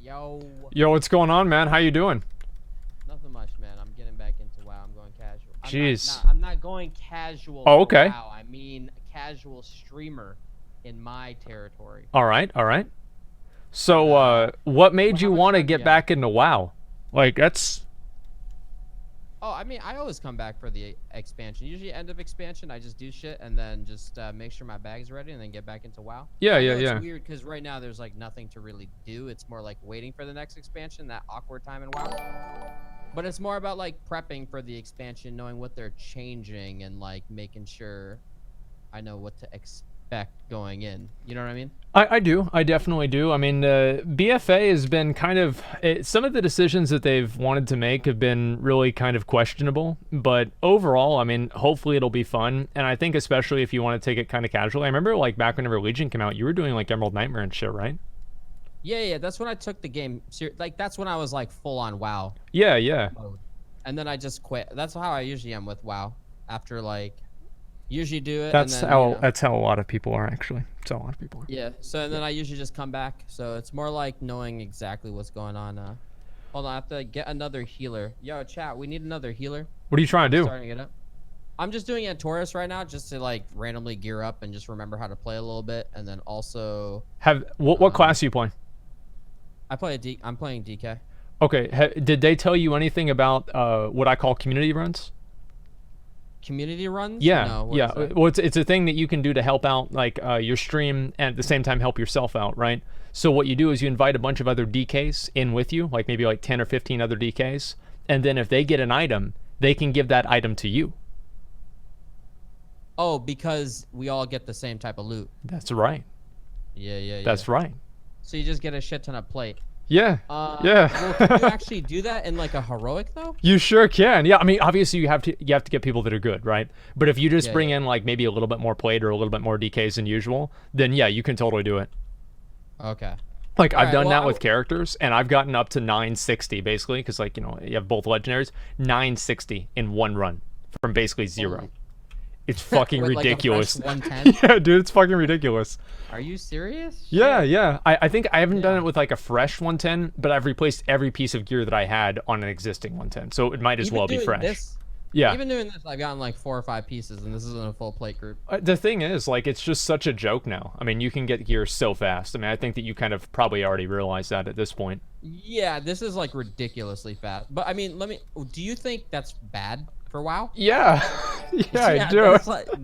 Yo. Yo, what's going on, man? How you doing? Nothing much, man. I'm getting back into WoW. I'm going casual. Jeez. I'm not going casual. Oh, okay. WoW. I mean casual streamer in my territory. All right, all right. So, what made you want to get back into WoW? Like, that's... Oh, I mean, I always come back for the expansion. Usually end of expansion, I just do shit and then just make sure my bag's ready and then get back into WoW. Yeah, yeah. yeah. It's weird because right now there's like nothing to really do. It's more like waiting for the next expansion, that awkward time in WoW. But it's more about like prepping for the expansion, knowing what they're changing and like making sure I know what to expect going in. You know what I mean? I do. I definitely do. I mean, BFA has been kind of... some of the decisions that they've wanted to make have been really kind of questionable. But overall, I mean, hopefully it'll be fun. And I think especially if you want to take it kind of casually. I remember like back whenever Legion came out, you were doing like Emerald Nightmare and shit, right? Yeah. That's when I took the game. Like, that's when I was like full on WoW. Yeah. Mode. And then I just quit. That's how I usually am with WoW. After like... Usually do it. That's and then, how that's how a lot of people are, actually. That's how a lot of people are. Yeah. So and then I usually just come back. So it's more like knowing exactly what's going on. Hold on, I have to get another healer. Yo, chat, we need another healer. What are you trying to do? Starting it up. I'm just doing Taurus right now, just to like randomly gear up and just remember how to play a little bit, and then also what class are you playing? I'm playing DK. Okay. Did they tell you anything about what I call community runs? Community runs? Yeah, no, yeah. Well, it's a thing that you can do to help out like your stream and at the same time help yourself out, right? So what you do is you invite a bunch of other DKs in with you, like maybe like 10 or 15 other DKs, and then if they get an item, they can give that item to you. Oh, because we all get the same type of loot. That's right. Yeah. That's right. So you just get a shit ton of plate. Yeah. Well, can you actually do that in like a heroic though? You sure can. Yeah, I mean, obviously you have to get people that are good, right? But if you just bring in like maybe a little bit more plate or a little bit more DKs than usual, then yeah, you can totally do it. Okay. Like I've done that with characters, and I've gotten up to 960 basically, because like you have both legendaries, 960 in one run from basically zero. Holy. It's fucking ridiculous. Like a fresh 110? Yeah, dude, it's fucking ridiculous. Are you serious? Yeah. I think I haven't done it with like a fresh 110, but I've replaced every piece of gear that I had on an existing 110, so it might as well be fresh. Yeah. Even doing this, I've gotten like 4 or 5 pieces, and this isn't a full plate group. The thing is, like, it's just such a joke now. I mean, you can get gear so fast. I mean, I think that you kind of probably already realized that at this point. Yeah, this is like ridiculously fast. But I mean, do you think that's bad for WoW? Yeah. Yeah, I do.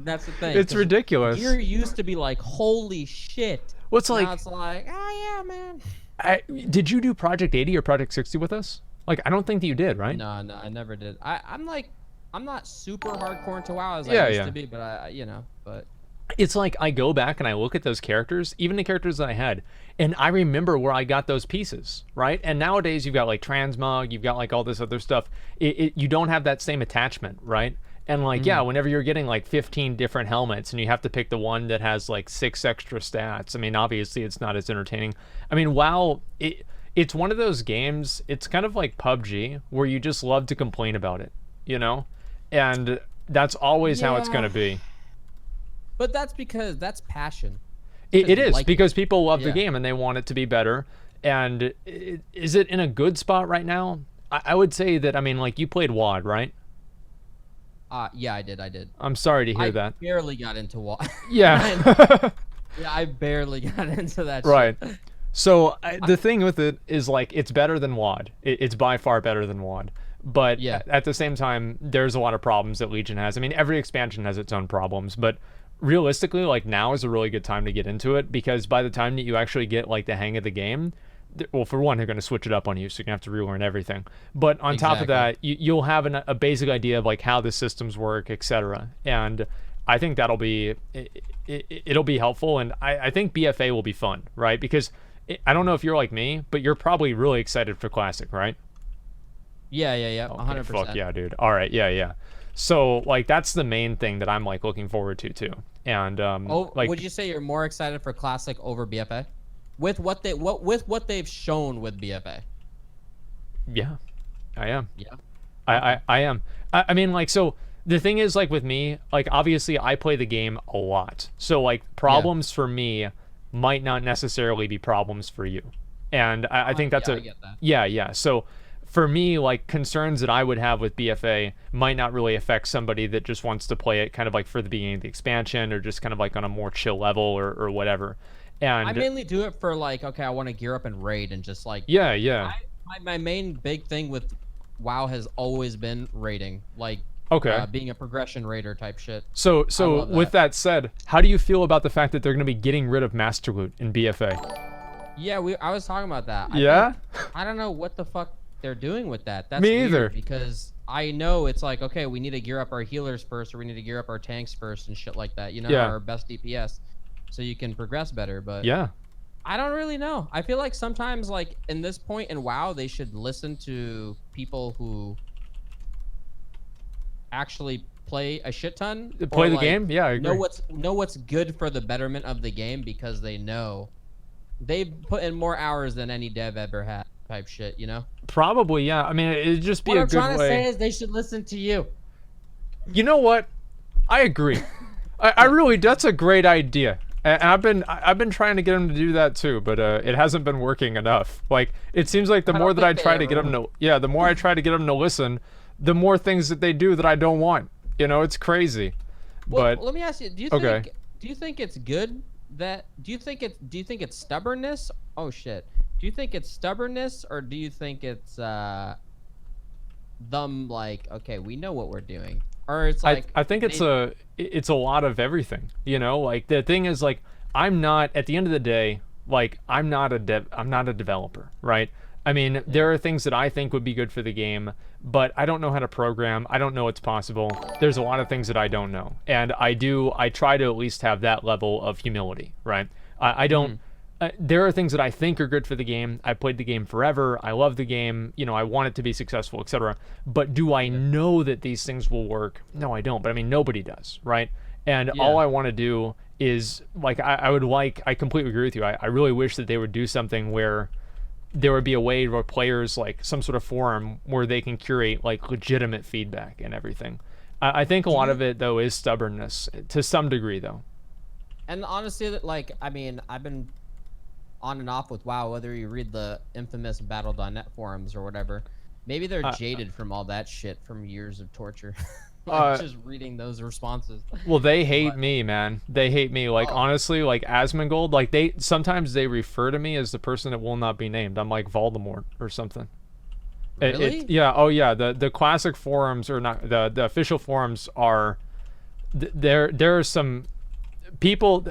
That's the thing. It's ridiculous. Gear used to be like, holy shit. What's like? Now it's like, oh yeah, man. Did you do Project 80 or Project 60 with us? Like, I don't think that you did, right? No, I never did. I'm not super hardcore into WoW as I used to be, but but it's like I go back and I look at those characters, even the characters that I had, and I remember where I got those pieces, right? And nowadays you've got like transmog, you've got like all this other stuff. You don't have that same attachment, right? And like, yeah, whenever you're getting like 15 different helmets and you have to pick the one that has like 6 extra stats, I mean, obviously it's not as entertaining. I mean, WoW, it's one of those games, it's kind of like PUBG, where you just love to complain about it, you know? And that's always how it's going to be. But that's because that's passion. It is, because people love the game and they want it to be better. And is it in a good spot right now? I would say that, I mean, like, you played WoD, right? Yeah, I did. I'm sorry to hear that. I barely got into WoD. Yeah. Yeah, I barely got into that right. shit. So the thing with it is, like, it's better than WoD. It's by far better than WoD. But at the same time, there's a lot of problems that Legion has. I mean, every expansion has its own problems, but realistically, like, now is a really good time to get into it, because by the time that you actually get like the hang of the game, well, for one, they're going to switch it up on you, so you're going to have to relearn everything. But on top of that, you'll have a basic idea of like how the systems work, etc. And I think that'll be it'll be helpful, and I think BFA will be fun, right? Because I don't know if you're like me, but you're probably really excited for Classic, right? Yeah, okay, 100%. Fuck yeah, dude. All right, yeah. So like that's the main thing that I'm like looking forward to too. And like, would you say you're more excited for Classic over BFA? With what they've shown with BFA? Yeah, I am. Yeah, I am. I mean, like, so the thing is, like, with me, like, obviously I play the game a lot, so like problems for me might not necessarily be problems for you. And I think that's I get that. yeah. So for me, like concerns that I would have with BFA might not really affect somebody that just wants to play it kind of like for the beginning of the expansion or just kind of like on a more chill level or whatever. And I mainly do it for like, okay, I want to gear up and raid and just like yeah. My main big thing with WoW has always been raiding, like being a progression raider type shit. So with that said, how do you feel about the fact that they're going to be getting rid of Master Loot in BFA? Yeah, I was talking about that. I don't know what the fuck they're doing with that. That's Me weird either. Because I know it's like, okay, we need to gear up our healers first, or we need to gear up our tanks first and shit like that. You know, our best DPS, so you can progress better. But yeah, I don't really know. I feel like sometimes, like in this point in WoW, they should listen to people who actually play a shit ton. Play the game. Yeah, I agree. Know what's good for the betterment of the game, because they know they've put in more hours than any dev ever had. Type shit, you know? Probably, yeah. I mean, it'd just be what a I'm good way. trying to say is they should listen to you. You know what? I agree. I really, that's a great idea. And I've been trying to get them to do that too, but it hasn't been working enough. Like it seems like the more that I try to get them to, the more I try to get them to listen, the more things that they do that I don't want. You know, it's crazy. Well, but let me ask you: do you think it's good that? Do you think it's stubbornness? Oh shit. Do you think it's stubbornness, or do you think it's them like, okay, we know what we're doing, or it's like I think it's a lot of everything, you know? Like the thing is, like, I'm not, at the end of the day, like I'm not a developer, right? I mean, there are things that I think would be good for the game, but I don't know how to program. I don't know what's possible. There's a lot of things that I don't know, and I try to at least have that level of humility, right? I don't. There are things that I think are good for the game. I played the game forever. I love the game. You know, I want it to be successful, etc. But do I know that these things will work? No, I don't. But I mean, nobody does, right? And all I want to do is, like, I completely agree with you. I really wish that they would do something where there would be a way where players, like some sort of forum where they can curate like legitimate feedback and everything. I think a lot of it, though, is stubbornness to some degree, though. And honestly, like, I mean, I've been on and off with WoW, whether you read the infamous Battle.net forums or whatever. Maybe they're jaded from all that shit from years of torture. Just reading those responses. Well, they hate me, man. They hate me. Like, honestly, like Asmongold, like sometimes they refer to me as the person that will not be named. I'm like Voldemort or something. Really? Yeah. Oh yeah. The classic forums, or not the official forums, are there are some people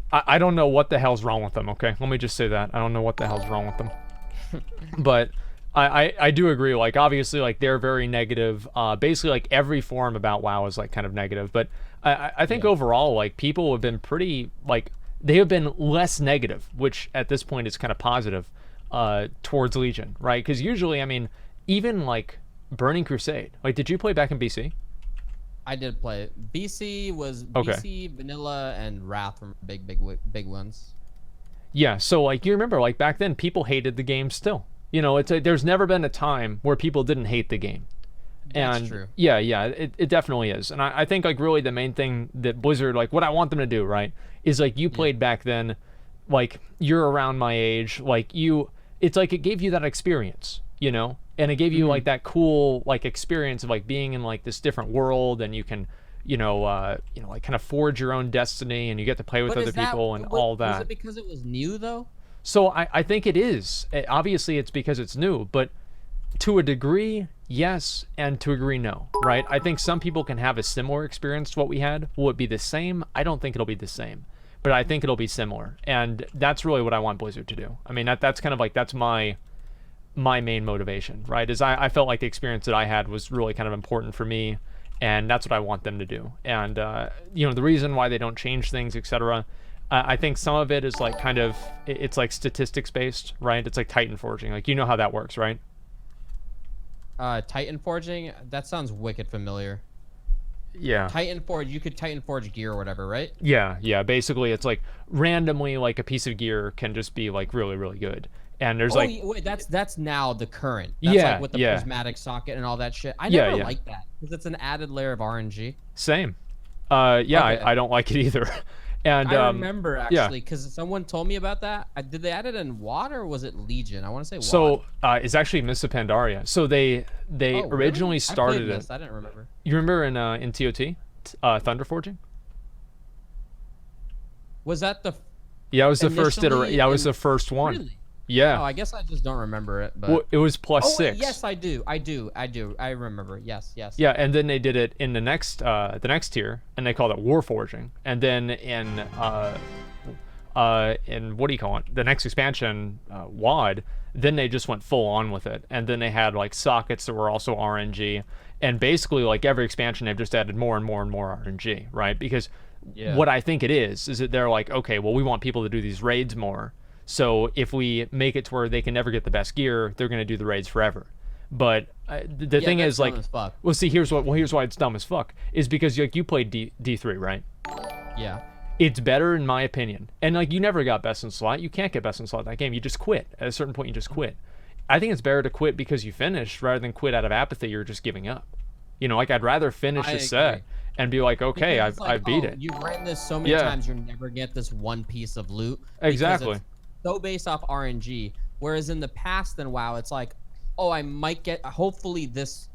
I don't know what the hell's wrong with them, okay? Let me just say that. I don't know what the hell's wrong with them. But I do agree, like, obviously, like, they're very negative. Basically, like, every forum about WoW is, like, kind of negative. But I think overall, like, people have been pretty, like, they have been less negative, which at this point is kind of positive, towards Legion, right? Because usually, I mean, even, like, Burning Crusade. Like, did you play back in BC? I did play it. BC was BC, Vanilla, and Wrath were big ones. Yeah, so like you remember, like back then, people hated the game still. You know, there's never been a time where people didn't hate the game. That's true. Yeah, it definitely is. And I think like really the main thing that Blizzard, like what I want them to do, right, is like you played back then, like you're around my age, like it's like it gave you that experience, you know? And it gave you like that cool like experience of like being in like this different world, and you can, like kind of forge your own destiny, and you get to play with other people and all that. Was it because it was new though? So I think it is. Obviously, it's because it's new, but to a degree, yes, and to a degree, no. Right? I think some people can have a similar experience to what we had. Will it be the same? I don't think it'll be the same, but I think it'll be similar, and that's really what I want Blizzard to do. I mean, that's kind of like that's my main motivation, right? Is I felt like the experience that I had was really kind of important for me, and that's what I want them to do. And the reason why they don't change things, etc. I think some of it is like kind of it's like statistics based, right? It's like Titan forging, like you know how that works, right? Titan forging, that sounds wicked familiar. Yeah. Titan forge, you could Titan forge gear or whatever, right? Yeah. Basically, it's like randomly like a piece of gear can just be like really, really good. And there's like wait, that's now the current. That's like with the prismatic socket and all that shit. I never liked that because it's an added layer of RNG. Same. I don't like it either. And I remember actually because someone told me about that. Did they add it in WoD or was it Legion? I want to say WoD. So it's actually Mists of Pandaria. So they originally really? started it. I didn't remember. You remember in TOT, Thunder Forging? Was that the? Yeah, it was the first iteration. Yeah, it was the first one. Really? Yeah. Oh, I guess I just don't remember it. But well, it was +6. Yes, I do. I remember. Yes. Yeah, and then they did it in the next tier, and they called it Warforging. And then in what do you call it? The next expansion, WoD. Then they just went full on with it, and then they had like sockets that were also RNG, and basically like every expansion they've just added more and more and more RNG, right? Because what I think it is that they're like, okay, well we want people to do these raids more. So if we make it to where they can never get the best gear, they're going to do the raids forever. But the thing is, like, well, see, here's why it's dumb as fuck is because like you played D3, right? Yeah. It's better in my opinion, and like you never got best in slot. You can't get best in slot in that game. You just quit at a certain point. You just quit. I think it's better to quit because you finished rather than quit out of apathy or just giving up. You know, like I'd rather finish a set and be like, okay, I beat it. You ran this so many times, you'll never get this one piece of loot. Exactly. So based off RNG, whereas in the past in WoW, it's like, oh, I might get, hopefully this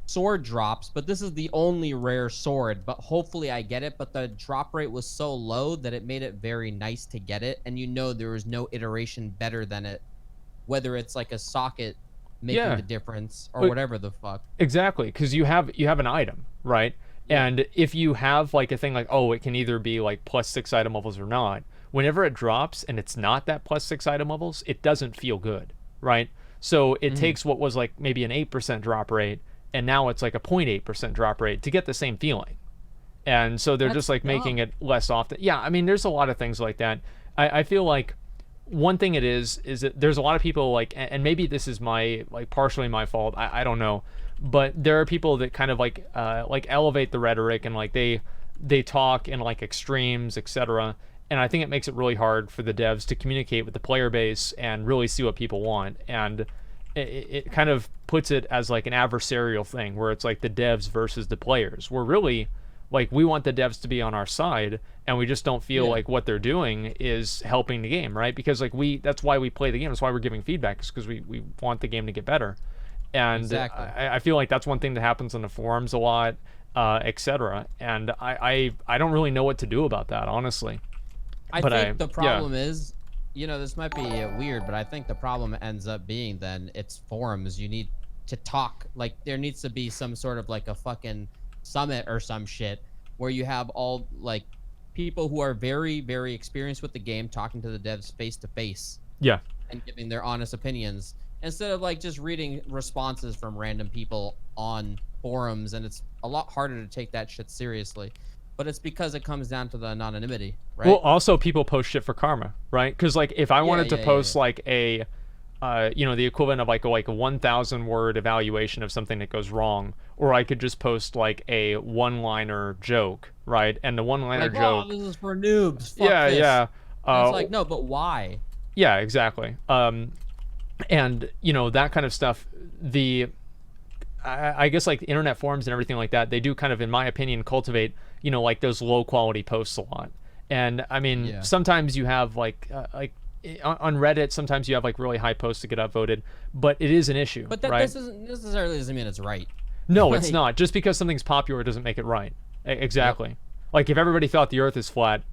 sword drops, but this is the only rare sword, but hopefully I get it. But the drop rate was so low that it made it very nice to get it, and you know there was no iteration better than it, whether it's like a socket making the difference or whatever the fuck. Exactly, because you have an item, right? And if you have like a thing like, oh, it can either be like +6 item levels or not, whenever it drops and it's not that +6 item levels, it doesn't feel good, right? So it takes what was like maybe an 8% drop rate, and now it's like a 0.8% drop rate to get the same feeling. And so they're just like making it less often. Yeah, I mean, there's a lot of things like that. I feel like one thing it is that there's a lot of people like, and maybe this is my, like partially my fault, I don't know, but there are people that kind of like elevate the rhetoric and like they talk in like extremes, etc. And I think it makes it really hard for the devs to communicate with the player base and really see what people want. And it kind of puts it as like an adversarial thing where it's like the devs versus the players. We're really like, we want the devs to be on our side, and we just don't feel like what they're doing is helping the game, right? Because like that's why we play the game. That's why we're giving feedback, is because we want the game to get better. And I feel like that's one thing that happens on the forums a lot, etc. And I don't really know what to do about that, honestly. I think the problem is, you know, this might be weird, but I think the problem ends up being then it's forums. You need to talk. Like there needs to be some sort of like a fucking summit or some shit where you have all like people who are very, very experienced with the game talking to the devs face to face. Yeah. And giving their honest opinions instead of like just reading responses from random people on forums. And it's a lot harder to take that shit seriously. But it's because it comes down to the anonymity, right? Well, also people post shit for karma, right? Because like if I wanted to post like a, you know, the equivalent of like a 1,000 word evaluation of something that goes wrong, or I could just post like a one-liner joke, right? And the one-liner like, joke. Oh, this is for noobs. Fuck this. It's like, no, but why? Yeah, exactly. And you know, that kind of stuff. I guess like the internet forums and everything like that, they do kind of, in my opinion, cultivate, you know, like those low quality posts a lot. And I mean, sometimes you have like on Reddit, sometimes you have like really high posts to get upvoted, but it is an issue. But that right? doesn't necessarily doesn't mean it's right. No, it's not. Just because something's popular doesn't make it right. Exactly. Yep. Like if everybody thought the Earth is flat,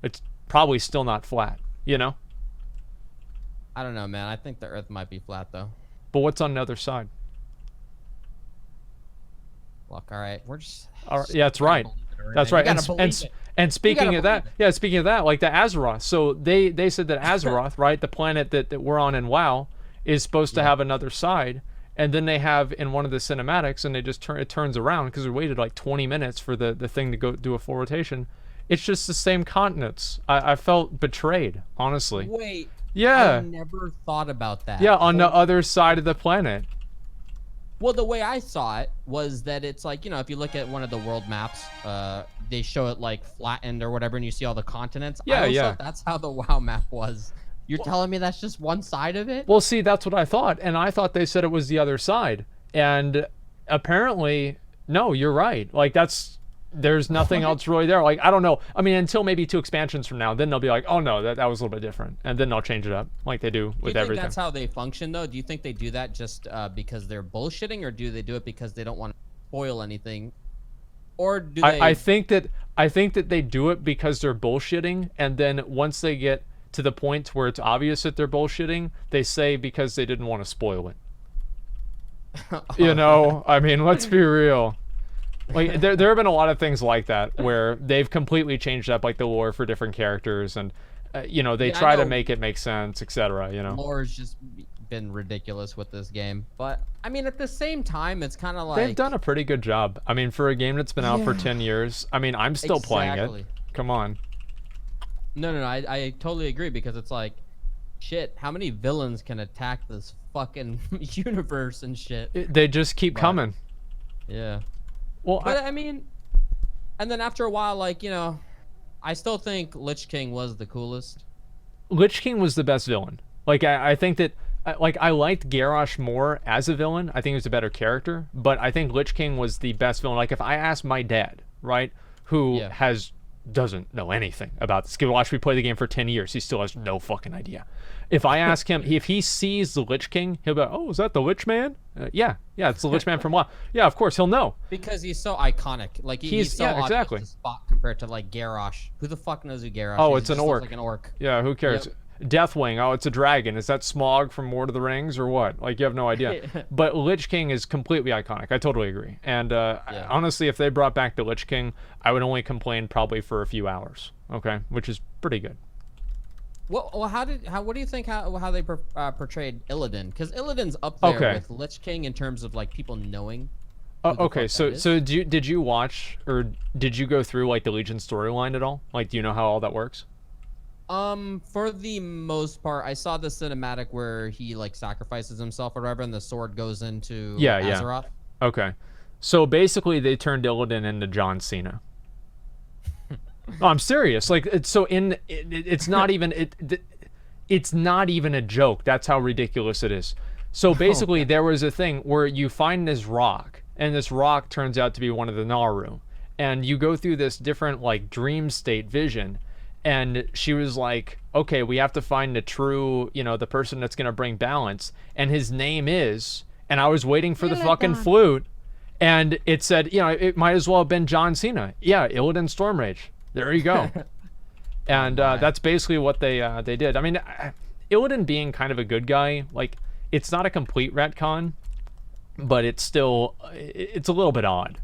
it's probably still not flat. You know. I don't know, man. I think the Earth might be flat though. But what's on the other side? Look, all right, we're just. All right, yeah, that's right. That's right. And speaking of that, speaking of that, like the Azeroth. So they said that Azeroth, right, the planet that we're on in WoW, is supposed to have another side, and then they have in one of the cinematics, and they just it turns around because we waited like 20 minutes for the thing to go do a full rotation. It's just the same continents. I felt betrayed, honestly. Wait. Yeah. I never thought about that. Yeah, on the other side of the planet. Well, the way I saw it was that it's like, you know, if you look at one of the world maps, they show it like flattened or whatever, and you see all the continents. Yeah, I thought that's how the WoW map was. You're telling me that's just one side of it? Well, see, that's what I thought, and I thought they said it was the other side, and apparently, no, you're right. Like that's there's nothing else really there. Like, I don't know. I mean, until maybe 2 expansions from now, then they'll be like, oh no, that was a little bit different, and then they'll change it up like they do with everything. Do you think that's how they function, though? Do you think they do that just because they're bullshitting, or do they do it because they don't want to spoil anything, or do they? I think that they do it because they're bullshitting, and then once they get to the point where it's obvious that they're bullshitting, they say because they didn't want to spoil it. You know, I mean, let's be real. Like, there have been a lot of things like that where they've completely changed up like the lore for different characters, and you know, they try to make it make sense, etc. You know, lore's just been ridiculous with this game, but I mean, at the same time, it's kind of like they've done a pretty good job. I mean, for a game that's been out for 10 years, I mean, I'm still playing it. Come on. No, I totally agree, because it's like, shit, how many villains can attack this fucking universe and shit? They just keep coming. Yeah. Well, but I mean, and then after a while, like, you know, I still think Lich King was the coolest. Lich King was the best villain. Like, I think that, like, I liked Garrosh more as a villain. I think he was a better character, but I think Lich King was the best villain. Like, if I asked my dad, right, who doesn't know anything about this. Watch me play the game for 10 years. He still has no fucking idea. If I ask him, if he sees the Lich King, he'll be like, oh, is that the Lich Man? Yeah, it's the Lich Man from WoW. Yeah, of course, he'll know. Because he's so iconic. Like, he's so exactly. to spot compared to, like, Garrosh. Who the fuck knows who Garrosh is? Oh, it's an orc. Like an orc. Yeah, who cares? Yep. Deathwing, oh, it's a dragon. Is that Smaug from Lord of the Rings or what? Like, you have no idea. But Lich King is completely iconic. I totally agree. And honestly, if they brought back the Lich King, I would only complain probably for a few hours. Okay, which is pretty good. Well, what do you think how they portrayed Illidan? Because Illidan's up there with Lich King in terms of, like, people knowing. Okay, so did you watch, or did you go through, like, the Legion storyline at all? Like, do you know how all that works? For the most part, I saw the cinematic where he, like, sacrifices himself or whatever, and the sword goes into Azeroth. Okay, so basically they turned Illidan into John Cena. No, I'm serious. Like, it's not even it's not even a joke. That's how ridiculous it is. So basically, there was a thing where you find this rock, and this rock turns out to be one of the Naru, and you go through this different, like, dream state vision. And she was like, okay, we have to find the true, you know, the person that's going to bring balance. And his name is, and I was waiting for the fucking flute, and it said, you know, it might as well have been John Cena. Yeah, Illidan Stormrage. There you go. And that's basically what they did. I mean, Illidan being kind of a good guy, like, it's not a complete retcon, but it's still, it's a little bit odd.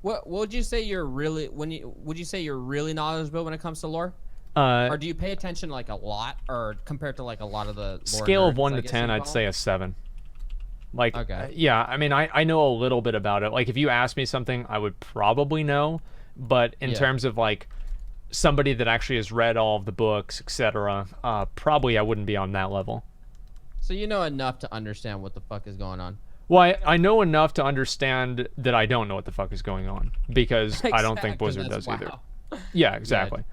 What would you say you're really would you say you're really knowledgeable when it comes to lore? Or do you pay attention, like, a lot, or compared to, like, a lot of the lore scale nerds, of 1 to 10? I'd say a 7. Like, okay. Yeah, I mean, I know a little bit about it. Like, if you ask me something, I would probably know, but in terms of, like, somebody that actually has read all of the books, etc., probably I wouldn't be on that level. So you know enough to understand what the fuck is going on. Well, I know enough to understand that I don't know what the fuck is going on, because I don't think Blizzard does either. Yeah, exactly.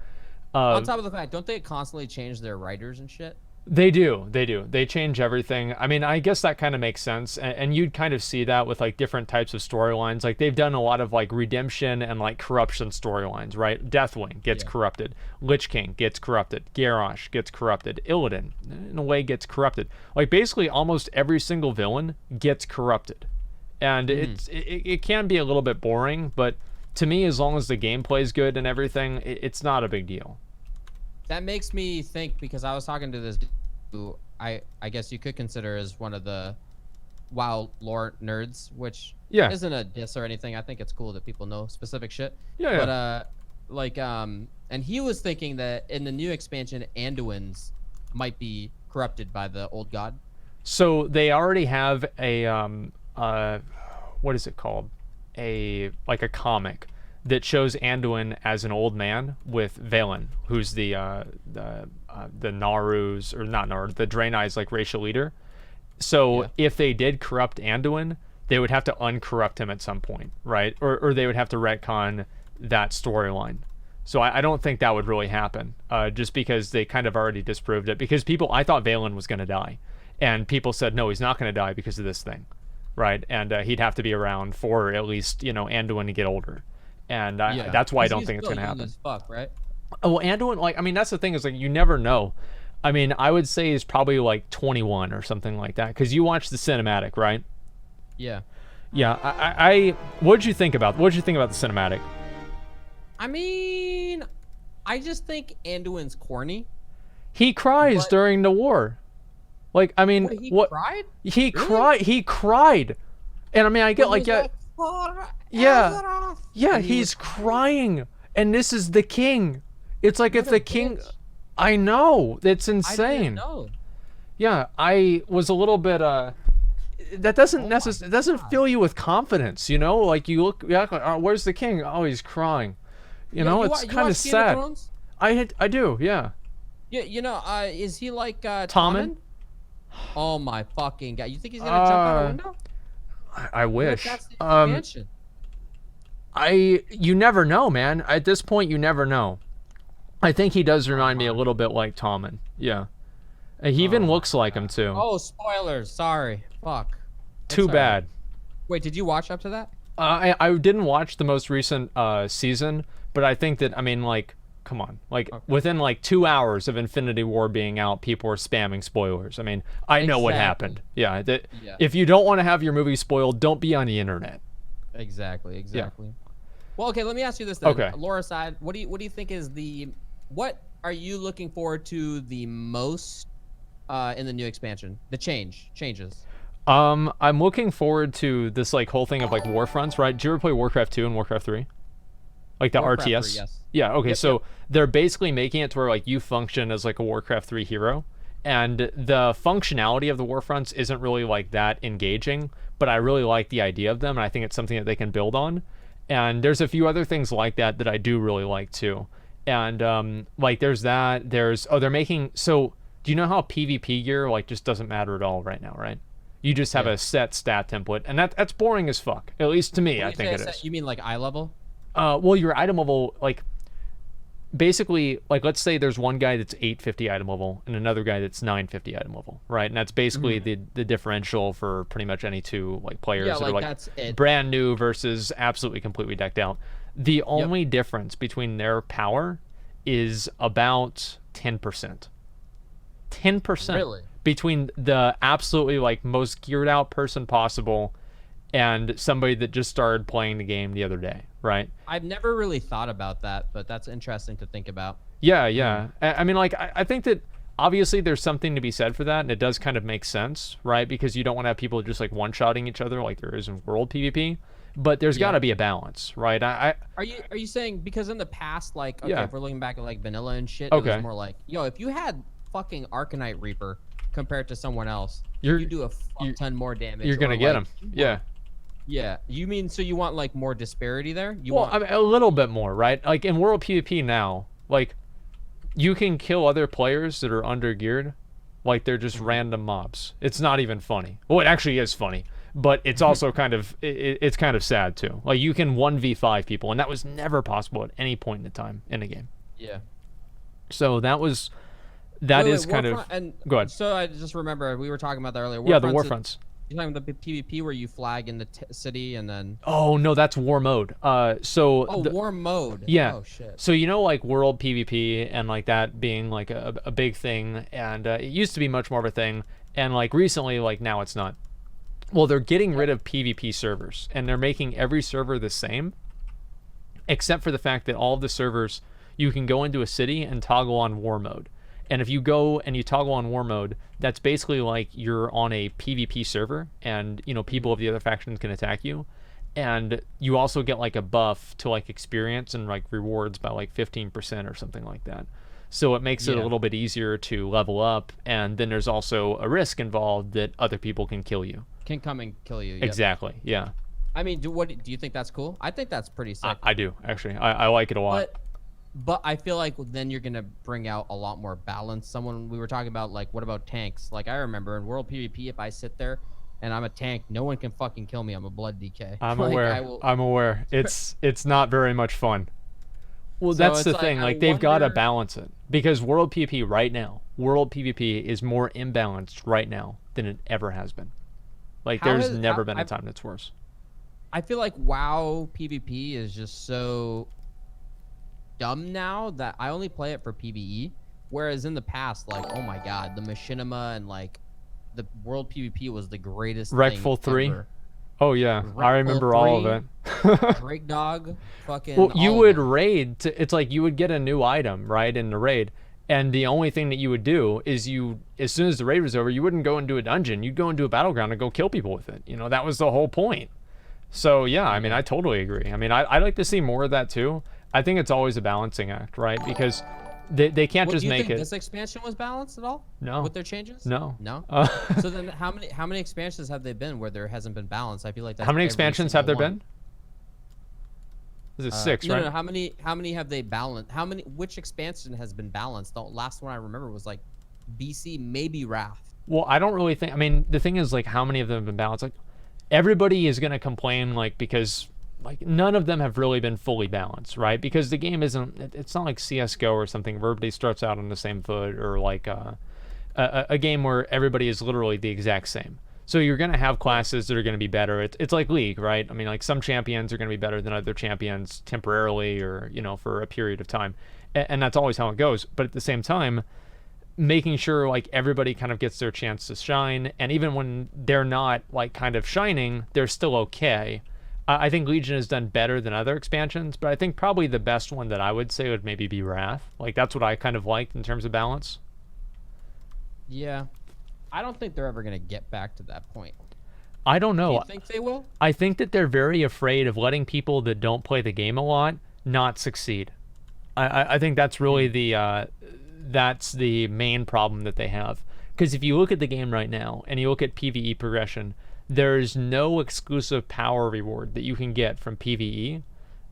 On top of the fact, don't they constantly change their writers and shit? They do. They change everything. I mean, I guess that kind of makes sense, and you'd kind of see that with, like, different types of storylines. Like, they've done a lot of, like, redemption and, like, corruption storylines, right? Deathwing gets corrupted. Lich King gets corrupted. Garrosh gets corrupted. Illidan, in a way, gets corrupted. Like, basically, almost every single villain gets corrupted. And it can be a little bit boring, but to me, as long as the gameplay is good and everything, it's not a big deal. That makes me think, because I was talking to this dude who I guess you could consider as one of the WoW lore nerds, which isn't a diss or anything. I think it's cool that people know specific shit. But like, and he was thinking that in the new expansion, Anduins might be corrupted by the old god. So they already have a what is it called? Like a comic that shows Anduin as an old man with Valen, who's the Naru's, or not Naru, the Draenei's, like, racial leader. So if they did corrupt Anduin, they would have to uncorrupt him at some point, right? Or they would have to retcon that storyline. So I don't think that would really happen, just because they kind of already disproved it. Because I thought Valen was going to die, and people said, no, he's not going to die because of this thing, right? And he'd have to be around for at least, you know, Anduin to get older. and that's why I don't think it's gonna happen. As fuck, right? Oh, well, Anduin, like, I mean, that's the thing is like you never know. I mean, I would say he's probably like 21 or something like that, because you watched the cinematic, right? Yeah. Yeah. What'd you think about the cinematic? I mean, I just think Anduin's corny. He cries during the war. Like, I mean, he cried? He cried. He cried. And I mean, I get like, yeah, he's crying. And this is the king. It's like if the king, I know, it's insane. I didn't know. Yeah, I was a little bit, that doesn't necessarily, it doesn't fill you with confidence, you know? Like you look, like, oh, where's the king? Oh, he's crying. You know, it's kind of sad. I do, yeah. Yeah, you know, is he like Tommen? Oh my fucking god! You think he's gonna jump out a window? I wish. That's the expansion. You never know, man. At this point, you never know. I think he does remind me a little bit like Tommen. Yeah. He even looks like him too. Oh, spoilers! Sorry. Fuck. Too bad. Wait, did you watch up to that? I didn't watch the most recent season, but I think that, I mean, like, come on, like within like 2 hours of Infinity War being out, people were spamming spoilers. I mean, I know what happened. Yeah, if you don't want to have your movie spoiled, don't be on the internet. Exactly. Yeah. Well, okay, let me ask you this then. Okay. Lore aside, what do you think is what are you looking forward to the most in the new expansion? The changes. I'm looking forward to this like whole thing of like Warfronts, right? Did you ever play Warcraft 2 and Warcraft 3? Like the Warcraft RTS? 3, yes. Yeah, okay, so they're basically making it to where like you function as like a Warcraft 3 hero, and the functionality of the Warfronts isn't really like that engaging, but I really like the idea of them, and I think it's something that they can build on. And there's a few other things like that I do really like too. And like there's they're making, so do you know how PvP gear like just doesn't matter at all right now, right? You just have a set stat template, and that's boring as fuck. At least to me, I think it is. You mean like eye level? Well, your item level, like, basically, like, let's say there's one guy that's 850 item level and another guy that's 950 item level, right? And that's basically the differential for pretty much any two like players that are like brand new versus absolutely completely decked out. The only difference between their power is about 10%. 10%. Really? Between the absolutely like most geared out person possible and somebody that just started playing the game the other day, right? I've never really thought about that, but that's interesting to think about. Yeah. I mean, like, I think that obviously there's something to be said for that, and it does kind of make sense, right? Because you don't want to have people just like one-shotting each other like there is in world PvP, but there's got to be a balance, right? Are you saying because in the past, like, okay, if we're looking back at like vanilla and shit, it was more like, yo, if you had fucking Arcanite Reaper compared to someone else, you do a fuck ton more damage. You're gonna get him. Yeah. You mean, so you want like more disparity there? I mean, a little bit more, right? Like in world PvP now, like you can kill other players that are under geared, like they're just random mobs. It's not even funny. Well, it actually is funny, but it's also kind of it's kind of sad too. Like you can 1v5 people, and that was never possible at any point in the time in a game. Yeah. So that is kind of. And go ahead. So I just remember we were talking about that earlier. Yeah, the Warfronts. You're talking about the PvP where you flag in the city and then. Oh no, that's war mode. War mode. Yeah. Oh shit. So you know, like world PvP and like that being like a big thing, and it used to be much more of a thing, and like recently, like now it's not. Well, they're getting rid of PvP servers, and they're making every server the same, except for the fact that all of the servers you can go into a city and toggle on war mode. And if you go and you toggle on war mode, that's basically like you're on a PvP server, and you know people of the other factions can attack you, and you also get like a buff to like experience and like rewards by like 15% or something like that. So it makes it a little bit easier to level up, and then there's also a risk involved that other people can kill you. Can come and kill you. Yep. Exactly. Yeah. I mean, do you think that's cool? I think that's pretty sick. I do actually. I like it a lot. But I feel like then you're gonna bring out a lot more balance. We were talking about like, what about tanks? Like I remember in world PvP, if I sit there and I'm a tank, no one can fucking kill me. I'm a blood DK. I'm aware. I'm aware. It's not very much fun. Well, that's the thing. Like they've got to balance it, because world PvP right now, world PvP is more imbalanced right now than it ever has been. Like there's never been a time that's worse. I feel like WoW PvP is just so dumb now that I only play it for PvE. Whereas in the past, like, oh my god, the machinima and like the world PvP was the greatest Rightful thing 3. ever. Oh yeah, Rightful I remember 3, all of it. Drake Dog, fucking. Well, you all would of them. raid. It's like you would get a new item, right, in the raid, and the only thing that you would do is as soon as the raid was over, you wouldn't go into a dungeon. You'd go into a battleground and go kill people with it. You know, that was the whole point. So yeah, I mean, I totally agree. I mean, I'd like to see more of that too. I think it's always a balancing act, right? Because they can't just Do you make think it. this expansion was balanced at all? No. With their changes? No. No. So then, how many expansions have they been where there hasn't been balance? I feel like that's How many every expansions have there single one. been? Is it 6, No, right? no, how many have they balanced? Which expansion has been balanced? The last one I remember was like BC, maybe Wrath. Well, I don't really think. I mean, the thing is, like, how many of them have been balanced? Like, everybody is gonna complain, like, because like none of them have really been fully balanced, right? Because the game isn't. It's not like CS:GO or something where everybody starts out on the same foot, or like a game where everybody is literally the exact same. So you're gonna have classes that are gonna be better. It's like League, right? I mean, like some champions are gonna be better than other champions temporarily, or for a period of time, and that's always how it goes. But at the same time, making sure like everybody kind of gets their chance to shine, and even when they're not like kind of shining, they're still okay. I think Legion has done better than other expansions, but I think probably the best one that I would say would maybe be Wrath. Like that's what I kind of liked in terms of balance. Yeah, I don't think they're ever gonna get back to that point. I don't know. Do you think they will? I think that they're very afraid of letting people that don't play the game a lot not succeed. I think that's really that's the main problem that they have. Because if you look at the game right now and you look at PvE progression, there's no exclusive power reward that you can get from PvE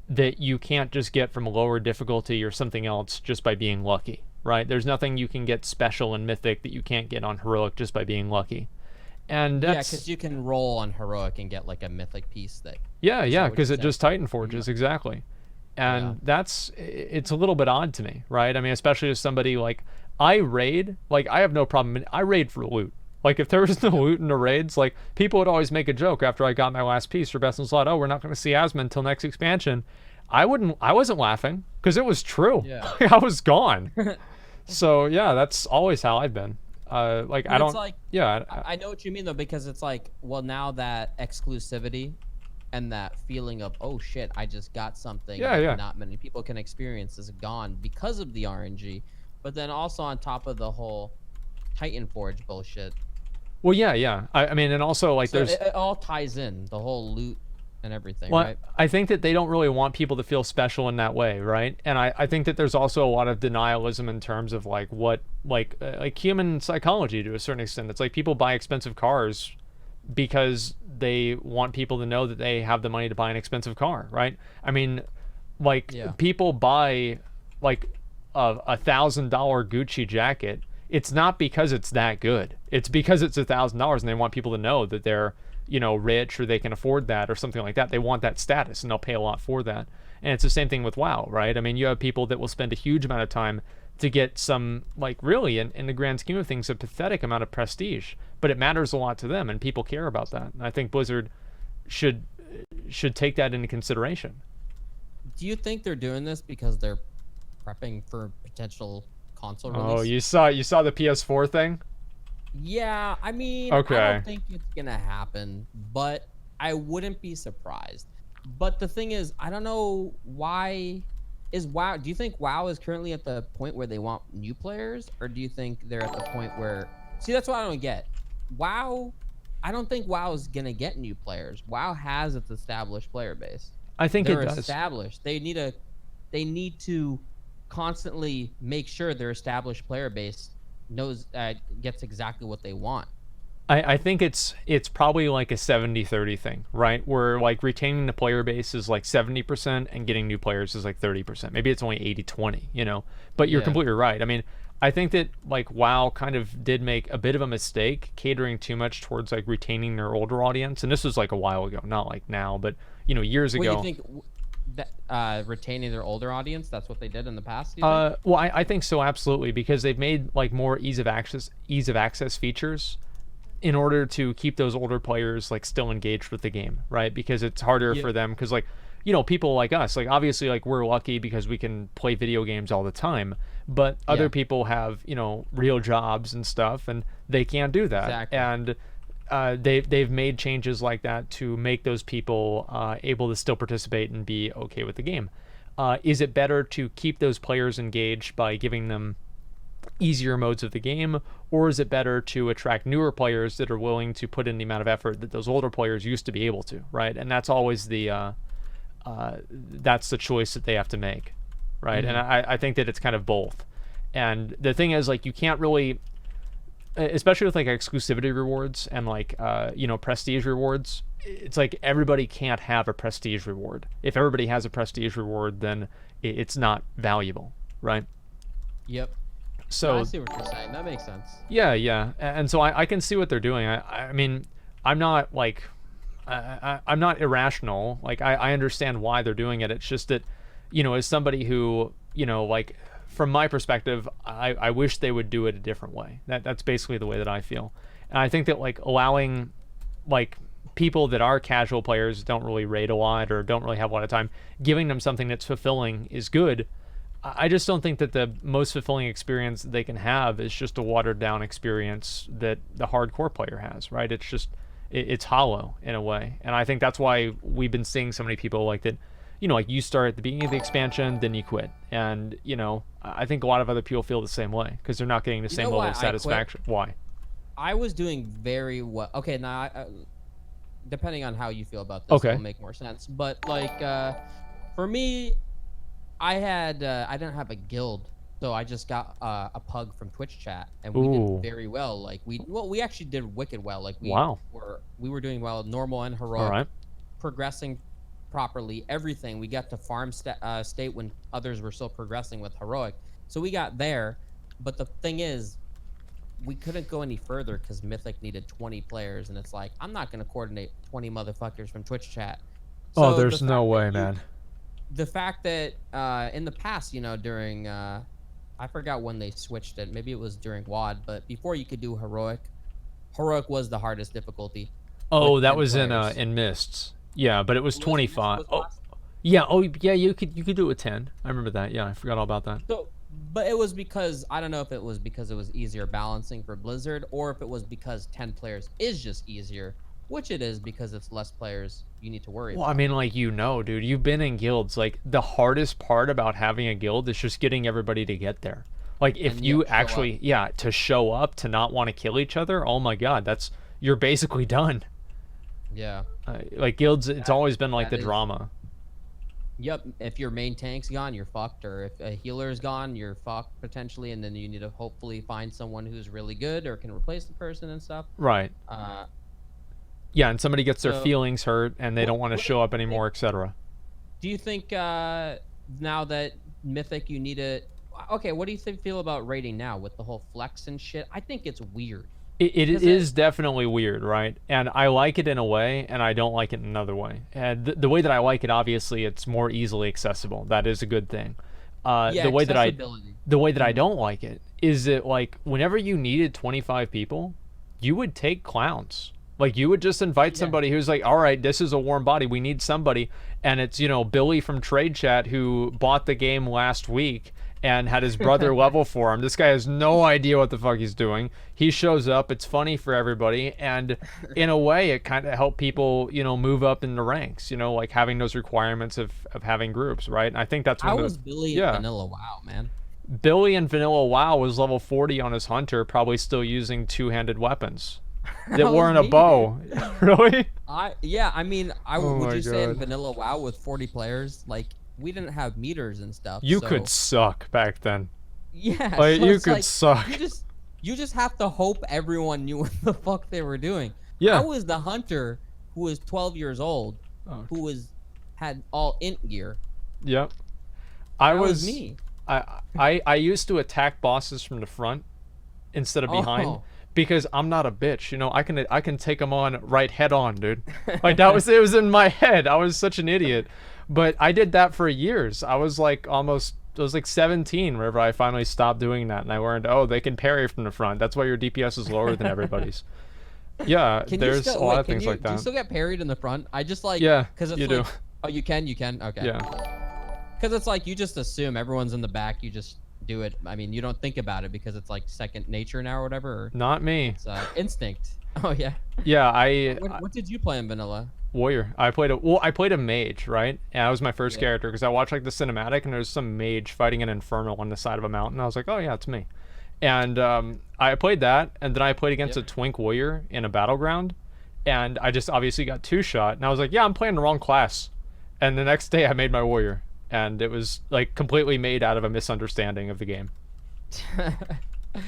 that you can't just get from a lower difficulty or something else just by being lucky, right? There's nothing you can get special in Mythic that you can't get on Heroic just by being lucky. And that's, because you can roll on Heroic and get like a Mythic piece that. yeah, because it just Titan Forges, exactly. And it's a little bit odd to me, right? I mean, especially as somebody like, I raid, like I have no problem. I raid for loot. Like if there was no loot in the raids, like people would always make a joke after I got my last piece for Best in Slot. Oh, we're not going to see Asmon until next expansion. I wasn't laughing because it was true. Yeah. I was gone. So yeah, that's always how I've been. Like But I don't. It's like, yeah. I know what you mean though, because it's like, well, now that exclusivity and that feeling of, oh shit, I just got something that not many people can experience is gone because of the RNG. But then also on top of the whole Titan Forge bullshit. Well, yeah. I mean, and also like So there's it all ties in, the whole loot and everything, well, right? I think that they don't really want people to feel special in that way, right? And I think that there's also a lot of denialism in terms of like what like human psychology to a certain extent. It's like people buy expensive cars because they want people to know that they have the money to buy an expensive car, right? I mean, like people buy like a $1,000 Gucci jacket. It's not because it's that good. It's because it's $1,000 and they want people to know that they're, rich or they can afford that or something like that. They want that status and they'll pay a lot for that. And it's the same thing with WoW, right? I mean, you have people that will spend a huge amount of time to get some, like really in the grand scheme of things, a pathetic amount of prestige, but it matters a lot to them and people care about that. And I think Blizzard should take that into consideration. Do you think they're doing this because they're prepping for potential console release? Oh, you saw the PS4 thing? Yeah, I mean, okay. I don't think it's gonna happen, but I wouldn't be surprised. But the thing is, I don't know why is WoW. Do you think WoW is currently at the point where they want new players, or do you think they're at the point where? See, that's what I don't get. WoW, I don't think WoW is gonna get new players. WoW has its established player base. I think they're it does. established. They need to constantly make sure their established player base gets exactly what they want. I think it's probably like a 70-30 thing, right? Where like retaining the player base is like 70% and getting new players is like 30%. Maybe it's only 80-20, But you're completely right. I mean, I think that like WoW kind of did make a bit of a mistake catering too much towards like retaining their older audience. And this was like a while ago, not like now, but years ago. What do you think? That retaining their older audience, that's what they did in the past? Well, I think so, absolutely, because they've made like more ease of access features in order to keep those older players like still engaged with the game, right? Because it's harder for them, because like, you know, people like us, like obviously like we're lucky because we can play video games all the time, but other people have, you know, real jobs and stuff, and they can't do that. Exactly. And they've made changes like that to make those people able to still participate and be okay with the game. Is it better to keep those players engaged by giving them easier modes of the game, or is it better to attract newer players that are willing to put in the amount of effort that those older players used to be able to, right? And that's always the that's the choice that they have to make, right? And I think that it's kind of both. And the thing is, like, you can't really, especially with like exclusivity rewards and like you know, prestige rewards, it's like everybody can't have a prestige reward. If everybody has a prestige reward, then it's not valuable, right? Yep. So I see what you're saying. That makes sense. Yeah. And so I can see what they're doing. I mean, I'm not like, I'm not irrational. Like, I understand why they're doing it. It's just that, you know, as somebody who, you know, like, from my perspective, I wish they would do it a different way. That's basically the way that I feel. And I think that, like, allowing, like, people that are casual players, don't really raid a lot or don't really have a lot of time, giving them something that's fulfilling is good. I just don't think that the most fulfilling experience they can have is just a watered down experience that the hardcore player has, right? It's just, it's hollow in a way. And I think that's why we've been seeing so many people like that, you know, like you start at the beginning of the expansion, then you quit. And, you know, I think a lot of other people feel the same way because they're not getting the same level of satisfaction. Why? I was doing very well. Okay, now, depending on how you feel about this, it'll make more sense. But, like, for me, I didn't have a guild, so I just got a pug from Twitch chat, and we did very well. Like we actually did wicked well. Like we were doing well, normal and heroic, progressing properly, everything. We got to farm state when others were still progressing with heroic, so we got there. But the thing is, we couldn't go any further because Mythic needed 20 players, and it's like, I'm not gonna coordinate 20 motherfuckers from Twitch chat. So there's no way, man. The fact that in the past, you know, during I forgot when they switched it. Maybe it was during WoD, but before you could do heroic was the hardest difficulty. Oh, that was in Mists. Yeah, but it was 25. Oh, yeah. Oh, yeah. You could do it with 10. I remember that. Yeah, I forgot all about that. So, but it was because I don't know if it was because it was easier balancing for Blizzard, or if it was because 10 players is just easier. Which it is because it's less players you need to worry about. Well, I mean, like, you know, dude, you've been in guilds. Like, the hardest part about having a guild is just getting everybody to get there. Like, if you actually, to show up, to not want to kill each other, oh my god, you're basically done. Yeah. Like, guilds, it's always been like the drama. Yep, if your main tank's gone, you're fucked, or if a healer's gone, you're fucked, potentially, and then you need to hopefully find someone who's really good or can replace the person and stuff. Right. Yeah, and somebody gets their feelings hurt and they don't want to show up anymore, etc. Do you think now that Mythic, you need to... Okay, what do you feel about raiding now with the whole flex and shit? I think it's weird. It is definitely weird, right? And I like it in a way, and I don't like it in another way. And the way that I like it, obviously, it's more easily accessible. That is a good thing. The way that I don't like it is that, like, whenever you needed 25 people, you would take clowns. Like, you would just invite somebody who's like, all right, this is a warm body. We need somebody. And it's, you know, Billy from Trade Chat who bought the game last week and had his brother level for him. This guy has no idea what the fuck he's doing. He shows up. It's funny for everybody. And in a way, it kind of helped people, you know, move up in the ranks, you know, like having those requirements of having groups, right? And I think that's one of the... Billy in Vanilla WoW, man? Billy in Vanilla WoW was level 40 on his Hunter, probably still using two-handed weapons. That weren't a bow. Really? I mean, would you say in Vanilla WoW with 40 players, like, we didn't have meters and stuff. You could suck back then. Yeah. Like, you could suck. You just have to hope everyone knew what the fuck they were doing. Yeah. I was the hunter who was 12 years old, who had all int gear. Yep. That was me. I used to attack bosses from the front instead of behind. Because I'm not a bitch, you know. I can take them on right head on, dude. Like, it was in my head. I was such an idiot, but I did that for years. I was like 17 whenever I finally stopped doing that, and I learned, oh, they can parry from the front. That's why your DPS is lower than everybody's. Yeah, Can there's you still, a lot wait, of things like Do you that. still get parried in the front? I just like, Yeah, because it's you like, do. oh, you can, okay. Yeah. Because it's like you just assume everyone's in the back, you just do it. I mean, you don't think about it because it's like second nature now or whatever. Or Not me. it's instinct. Oh yeah. Yeah, What did you play in vanilla? Warrior. I played a mage, right? And that was my first character because I watched like the cinematic and there's some mage fighting an infernal on the side of a mountain. I was like, oh yeah, it's me. And I played that, and then I played against a twink warrior in a battleground, and I just obviously got two-shot, and I was like, yeah, I'm playing the wrong class. And the next day I made my warrior, and it was like completely made out of a misunderstanding of the game.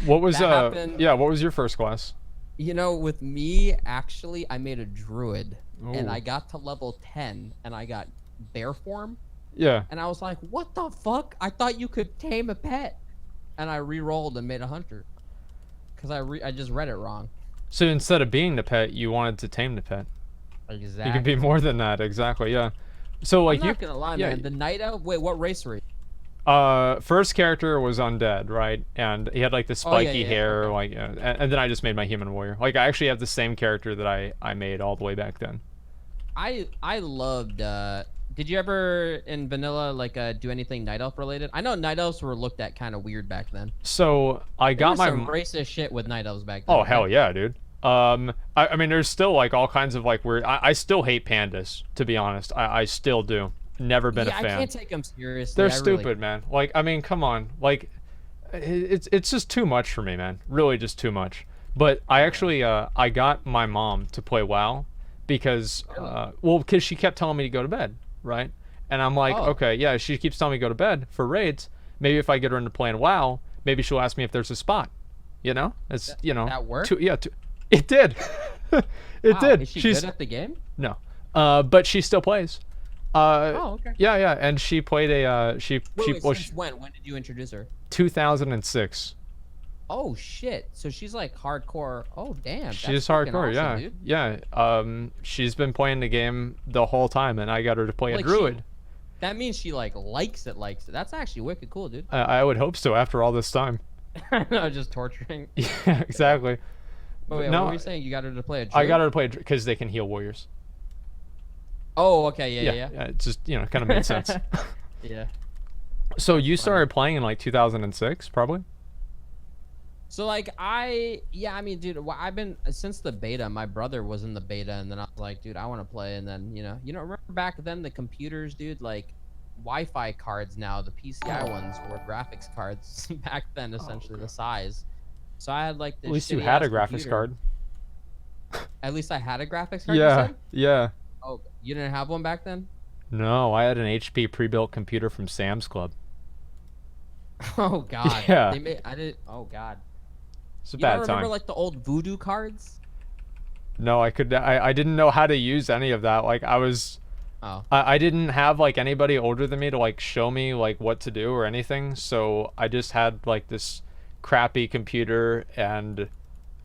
What was what was your first class? You know, with me, actually, I made a druid, and Ooh. I got to level 10, and I got bear form, Yeah. and I was like, what the fuck? I thought you could tame a pet, and I re-rolled and made a hunter, because I just read it wrong. So instead of being the pet, you wanted to tame the pet. Exactly. You can be more than that, exactly, yeah. So like I'm not gonna lie, man. The night elf. Wait, what race were you? First character was undead, right? And he had like the spiky hair, okay. like, and then I just made my human warrior. Like I actually have the same character that I made all the way back then. I loved. Did you ever in vanilla like do anything night elf related? I know night elves were looked at kind of weird back then. So I got my some racist shit with night elves back then. Oh hell yeah, dude. I mean, there's still like all kinds of like weird. I still hate pandas, to be honest. I still do. Never been a fan. I can't take them seriously. They're stupid, man. Like, I mean, come on. Like, it's just too much for me, man. Really, just too much. But I actually I got my mom to play WoW because because she kept telling me to go to bed, right? And I'm like, okay, yeah, she keeps telling me to go to bed for raids. Maybe if I get her into playing WoW, maybe she'll ask me if there's a spot. You know, it's that worked. It did. It did. Is she good at the game? No, but she still plays. Okay. Yeah, and she played a since when? When did you introduce her? 2006. Oh shit! So she's like hardcore. Oh damn. She's hardcore. Awesome, yeah, dude. yeah. She's been playing the game the whole time, and I got her to play a druid. That means she like likes it. That's actually wicked cool, dude. I would hope so after all this time. No, just torturing. Yeah, exactly. But wait, what were you saying? You got her to play a druid? I got her to play because they can heal warriors. Oh, okay, yeah. It just kind of made sense. Yeah. So you started playing in like 2006, probably? So like I mean, dude, I've been since the beta. My brother was in the beta, and then I was like, dude, I want to play. And then remember back then the computers, dude, like Wi-Fi cards now, the PCI ones were graphics cards back then, essentially the size. So I had like this. At least you had a graphics card. At least I had a graphics card. Yeah, yeah. Oh, you didn't have one back then? No, I had an HP pre-built computer from Sam's Club. Oh God. Yeah. I did. Oh God. It's a bad time. Remember like the old voodoo cards? No, I didn't know how to use any of that. Like I didn't have like anybody older than me to like show me like what to do or anything. So I just had like this crappy computer and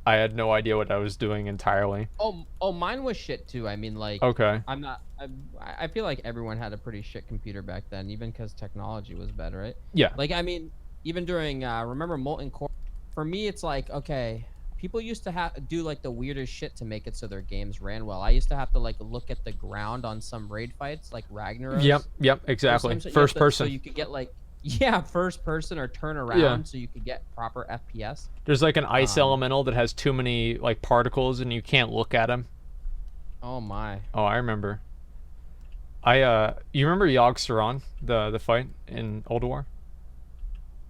I had no idea what I was doing entirely. Oh, mine was shit too. I mean, like, okay. I feel like everyone had a pretty shit computer back then, even because technology was better, right? Yeah. Like, I mean, even during remember Molten Core? For me, it's like, okay, people used to do like the weirdest shit to make it so their games ran well. I used to have to like look at the ground on some raid fights, like Ragnarok. Yep, exactly. First person. So you could get like. Yeah, first person or turn around so you could get proper FPS. There's like an ice elemental that has too many like particles and you can't look at them. Oh my. Oh, I remember. You remember Yogg Saron, the fight in Ulduar?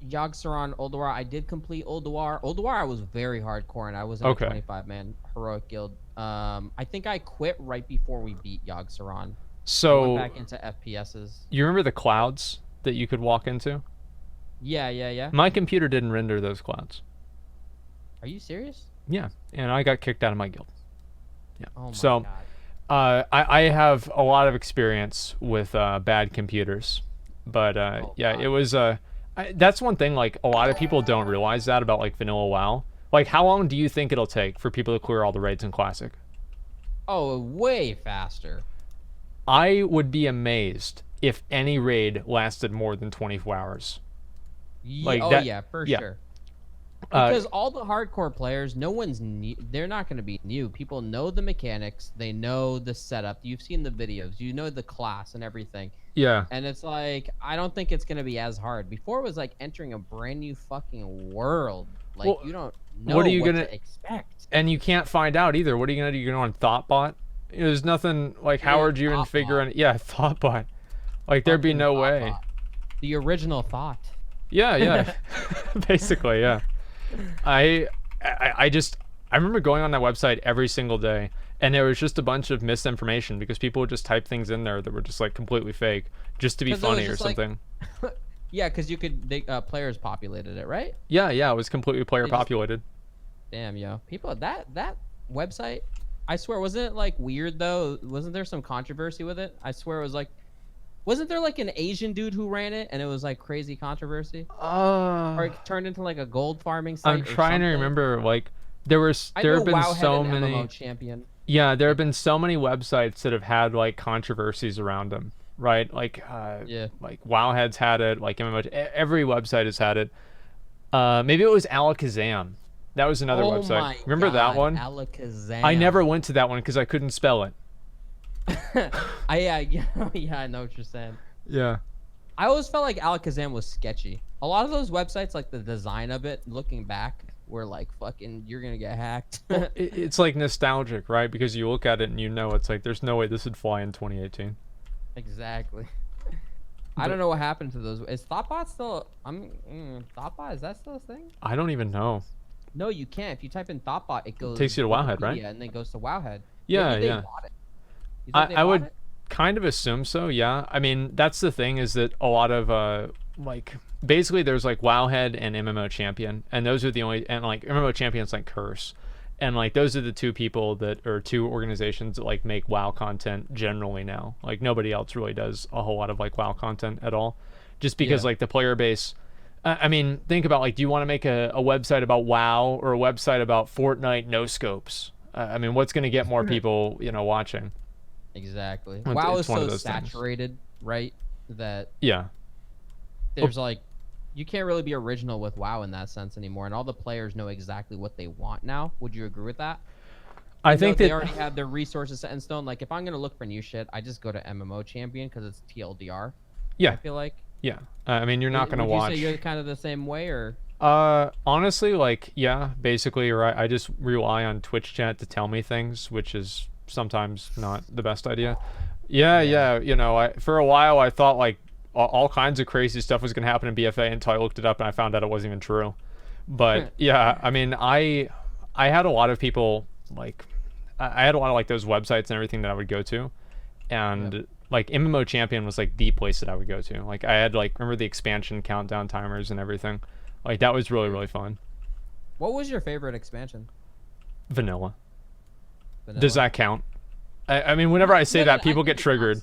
Yogg Saron, Ulduar. I did complete Ulduar. Ulduar I was very hardcore and I was in a 25-man heroic guild. I think I quit right before we beat Yogg Saron. So I went back into FPSs. You remember the clouds that you could walk into? Yeah. My computer didn't render those clouds. Are you serious? Yeah, and I got kicked out of my guild. Yeah. Oh my God. I have a lot of experience with bad computers, but it was that's one thing like a lot of people don't realize that about like vanilla WoW. Like, how long do you think it'll take for people to clear all the raids in Classic? Oh, way faster. I would be amazed if any raid lasted more than 24 hours. Yeah, for sure. Because all the hardcore players, no one's new. They're not going to be new. People know the mechanics. They know the setup. You've seen the videos. You know the class and everything. Yeah. And it's like, I don't think it's going to be as hard. Before it was like entering a brand new fucking world. Like, well, you don't know what to expect. And you can't find out either. What are you going to do? You're going to go on Thoughtbot? There's nothing like, how would you even figure out? Yeah, Thoughtbot. Like, there'd be no way. The original thought. Yeah. Basically, yeah. I remember going on that website every single day, and there was just a bunch of misinformation because people would just type things in there that were just like completely fake, just to be funny or something. Like, yeah, because you could players populated it, right? Yeah, it was completely player populated. Damn, yo, people, that website, I swear, wasn't it like weird though? Wasn't there some controversy with it? I swear it was like. Wasn't there like an Asian dude who ran it and it was like crazy controversy? Or it turned into like a gold farming site. I'm trying to remember. Like there have been so many. MMO champion. Yeah, there have been so many websites that have had like controversies around them, right? Like like Wowhead's had it. Like MMO, every website has had it. Maybe it was Alakazam. That was another website. Remember that one? Alakazam. I never went to that one because I couldn't spell it. I know what you're saying. Yeah. I always felt like Alakazam was sketchy. A lot of those websites, like the design of it, looking back, were like fucking, you're gonna get hacked. Well, it's like nostalgic, right? Because you look at it and you know it's like there's no way this would fly in 2018. Exactly. I don't know what happened to those. Is Thoughtbot still? Thoughtbot, is that still a thing? I don't even know. No, you can't. If you type in Thoughtbot, it goes. It takes you to Wowhead, right? Yeah, and then goes to Wowhead. Yeah, Maybe yeah. Bought it. I would kind of assume so, yeah. I mean, that's the thing is that a lot of like basically there's like Wowhead and MMO Champion, and those are the only, and like MMO Champion's like Curse, and like those are the two people that, or two organizations that like make WoW content generally now. Like nobody else really does a whole lot of like WoW content at all, just because like the player base. I mean, think about like, do you want to make a website about WoW or a website about Fortnite no scopes? I mean, what's going to get more people, watching? Exactly. WoW is so saturated, right? That there's like, you can't really be original with WoW in that sense anymore, and all the players know exactly what they want now. Would you agree with that? I think they already have their resources set in stone. Like if I'm gonna look for new shit, I just go to MMO Champion because it's TLDR. Yeah. I feel like. Yeah. I mean, you're not gonna watch. Would you say you're kind of the same way, or? Honestly, like, yeah, basically, right. I just rely on Twitch chat to tell me things, which is sometimes not the best idea. Yeah. For a while I thought like all kinds of crazy stuff was gonna happen in BFA until I looked it up and I found out it wasn't even true. But yeah, I mean, I had a lot of people like, I had a lot of like those websites and everything that I would go to, and like MMO Champion was like the place that I would go to. Like I had like, remember the expansion countdown timers and everything. Like that was really, really fun. What was your favorite expansion? Vanilla. Does that count? I mean, whenever I say that, people get triggered.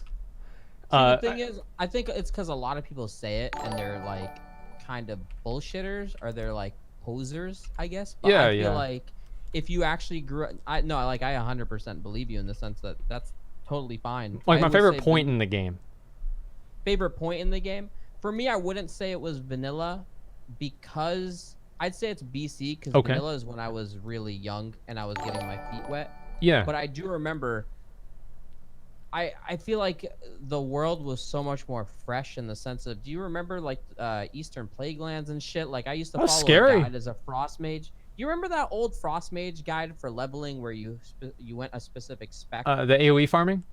The thing is, I think it's because a lot of people say it and they're like kind of bullshitters, or they're like posers, I guess. But I feel like if you actually grew up, I 100% believe you in the sense that that's totally fine. Like my favorite point in the game. Favorite point in the game? For me, I wouldn't say it was vanilla, because I'd say it's BC, because vanilla is when I was really young and I was getting my feet wet. Yeah. But I do remember, I feel like the world was so much more fresh in the sense of, do you remember like Eastern Plaguelands and shit? Like I used to follow a guide as a frost mage. You remember that old frost mage guide for leveling where you went a specific spec? The AoE farming?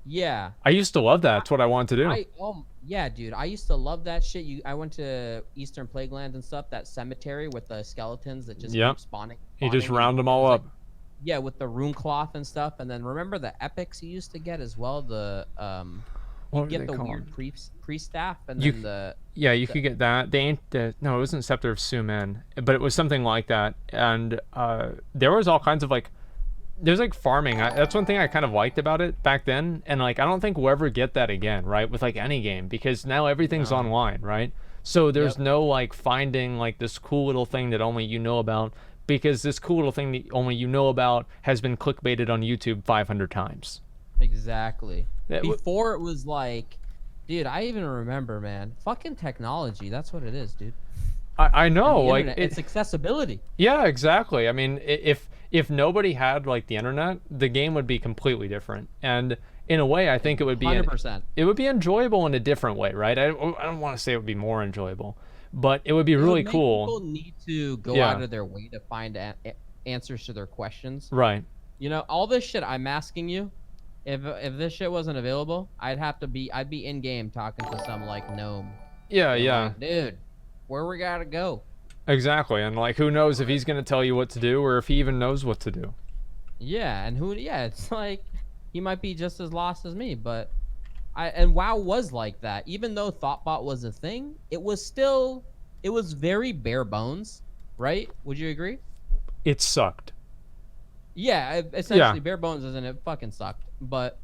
Yeah. I used to love that. It's what I wanted to do. Yeah, dude. I used to love that shit. I went to Eastern Plaguelands and stuff, that cemetery with the skeletons that just keep spawning. You just round them all up. Yeah, with the rune cloth and stuff. And then remember the epics you used to get as well? The you get the weird priest staff, and then you could get that. No, it wasn't Scepter of Sumen, but it was something like that. And there was all kinds of like, there's like farming. That's one thing I kind of liked about it back then. And like, I don't think we'll ever get that again, right? With like any game, because now everything's online, right? So there's no like finding like this cool little thing that only you know about, because this cool little thing that only you know about has been clickbaited on YouTube 500 times. Exactly. Before it was like, dude, I even remember, man, fucking technology. That's what it is, dude. I know, like it's accessibility. Yeah, exactly. I mean, if nobody had like the internet, the game would be completely different. And in a way, I think it would be 100%. It would be enjoyable in a different way, right? I don't want to say it would be more enjoyable, but it would be really cool. People need to go out of their way to find answers to their questions. Right. You know, all this shit I'm asking you, if this shit wasn't available, I'd be in game talking to some like gnome. Yeah, yeah. Like, dude, where we gotta go? Exactly, and like who knows if he's gonna tell you what to do or if he even knows what to do. Yeah, and it's like he might be just as lost as me, but and WoW was like that. Even though Thoughtbot was a thing, it was very bare bones, right? Would you agree? It sucked. Yeah, essentially bare bones, isn't it? Fucking sucked. But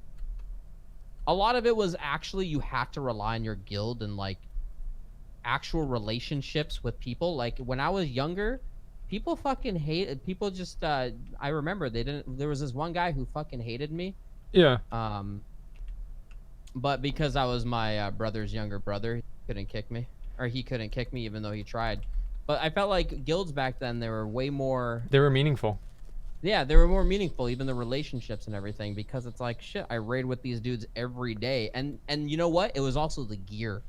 a lot of it was actually you have to rely on your guild and like actual relationships with people. Like when I was younger, people fucking hated people. Just I remember there was this one guy who fucking hated me. Yeah. But because I was my brother's younger brother, he couldn't kick me even though he tried. But I felt like guilds back then, they were way more. They were meaningful. Yeah, they were more meaningful, even the relationships and everything, because it's like shit. I raid with these dudes every day, and you know what? It was also the gear.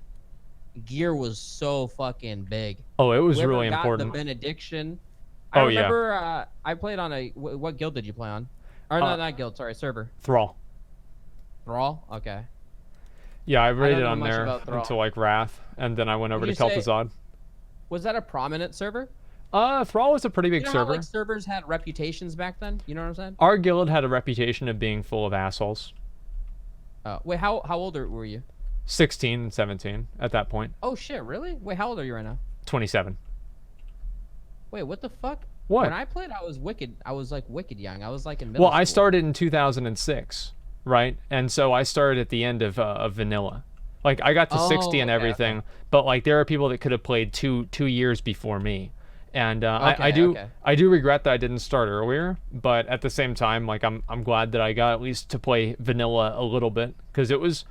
Gear was so fucking big. Oh, it was Whoever really got important. The benediction. I remember. I played on what guild did you play on? Or not guild. Sorry, server. Thrall. Thrall. Okay. Yeah, I raided on there until like Wrath, and then I went over to Kel'Thuzad. Was that a prominent server? Thrall was a pretty big server. How, like, servers had reputations back then? You know what I'm saying? Our guild had a reputation of being full of assholes. Wait, how old were you? 16 and 17 at that point. Oh shit, really? Wait, how old are you right now? 27. Wait, what the fuck? What? When I played, I was like wicked young. I was like in middle school. I school. started in 2006, right? And so I started at the end of vanilla. Like I got to 60 and everything, but like there are people that could have played two years before me. And I do regret that I didn't start earlier, but at the same time, like I'm glad that I got at least to play vanilla a little bit, because it was,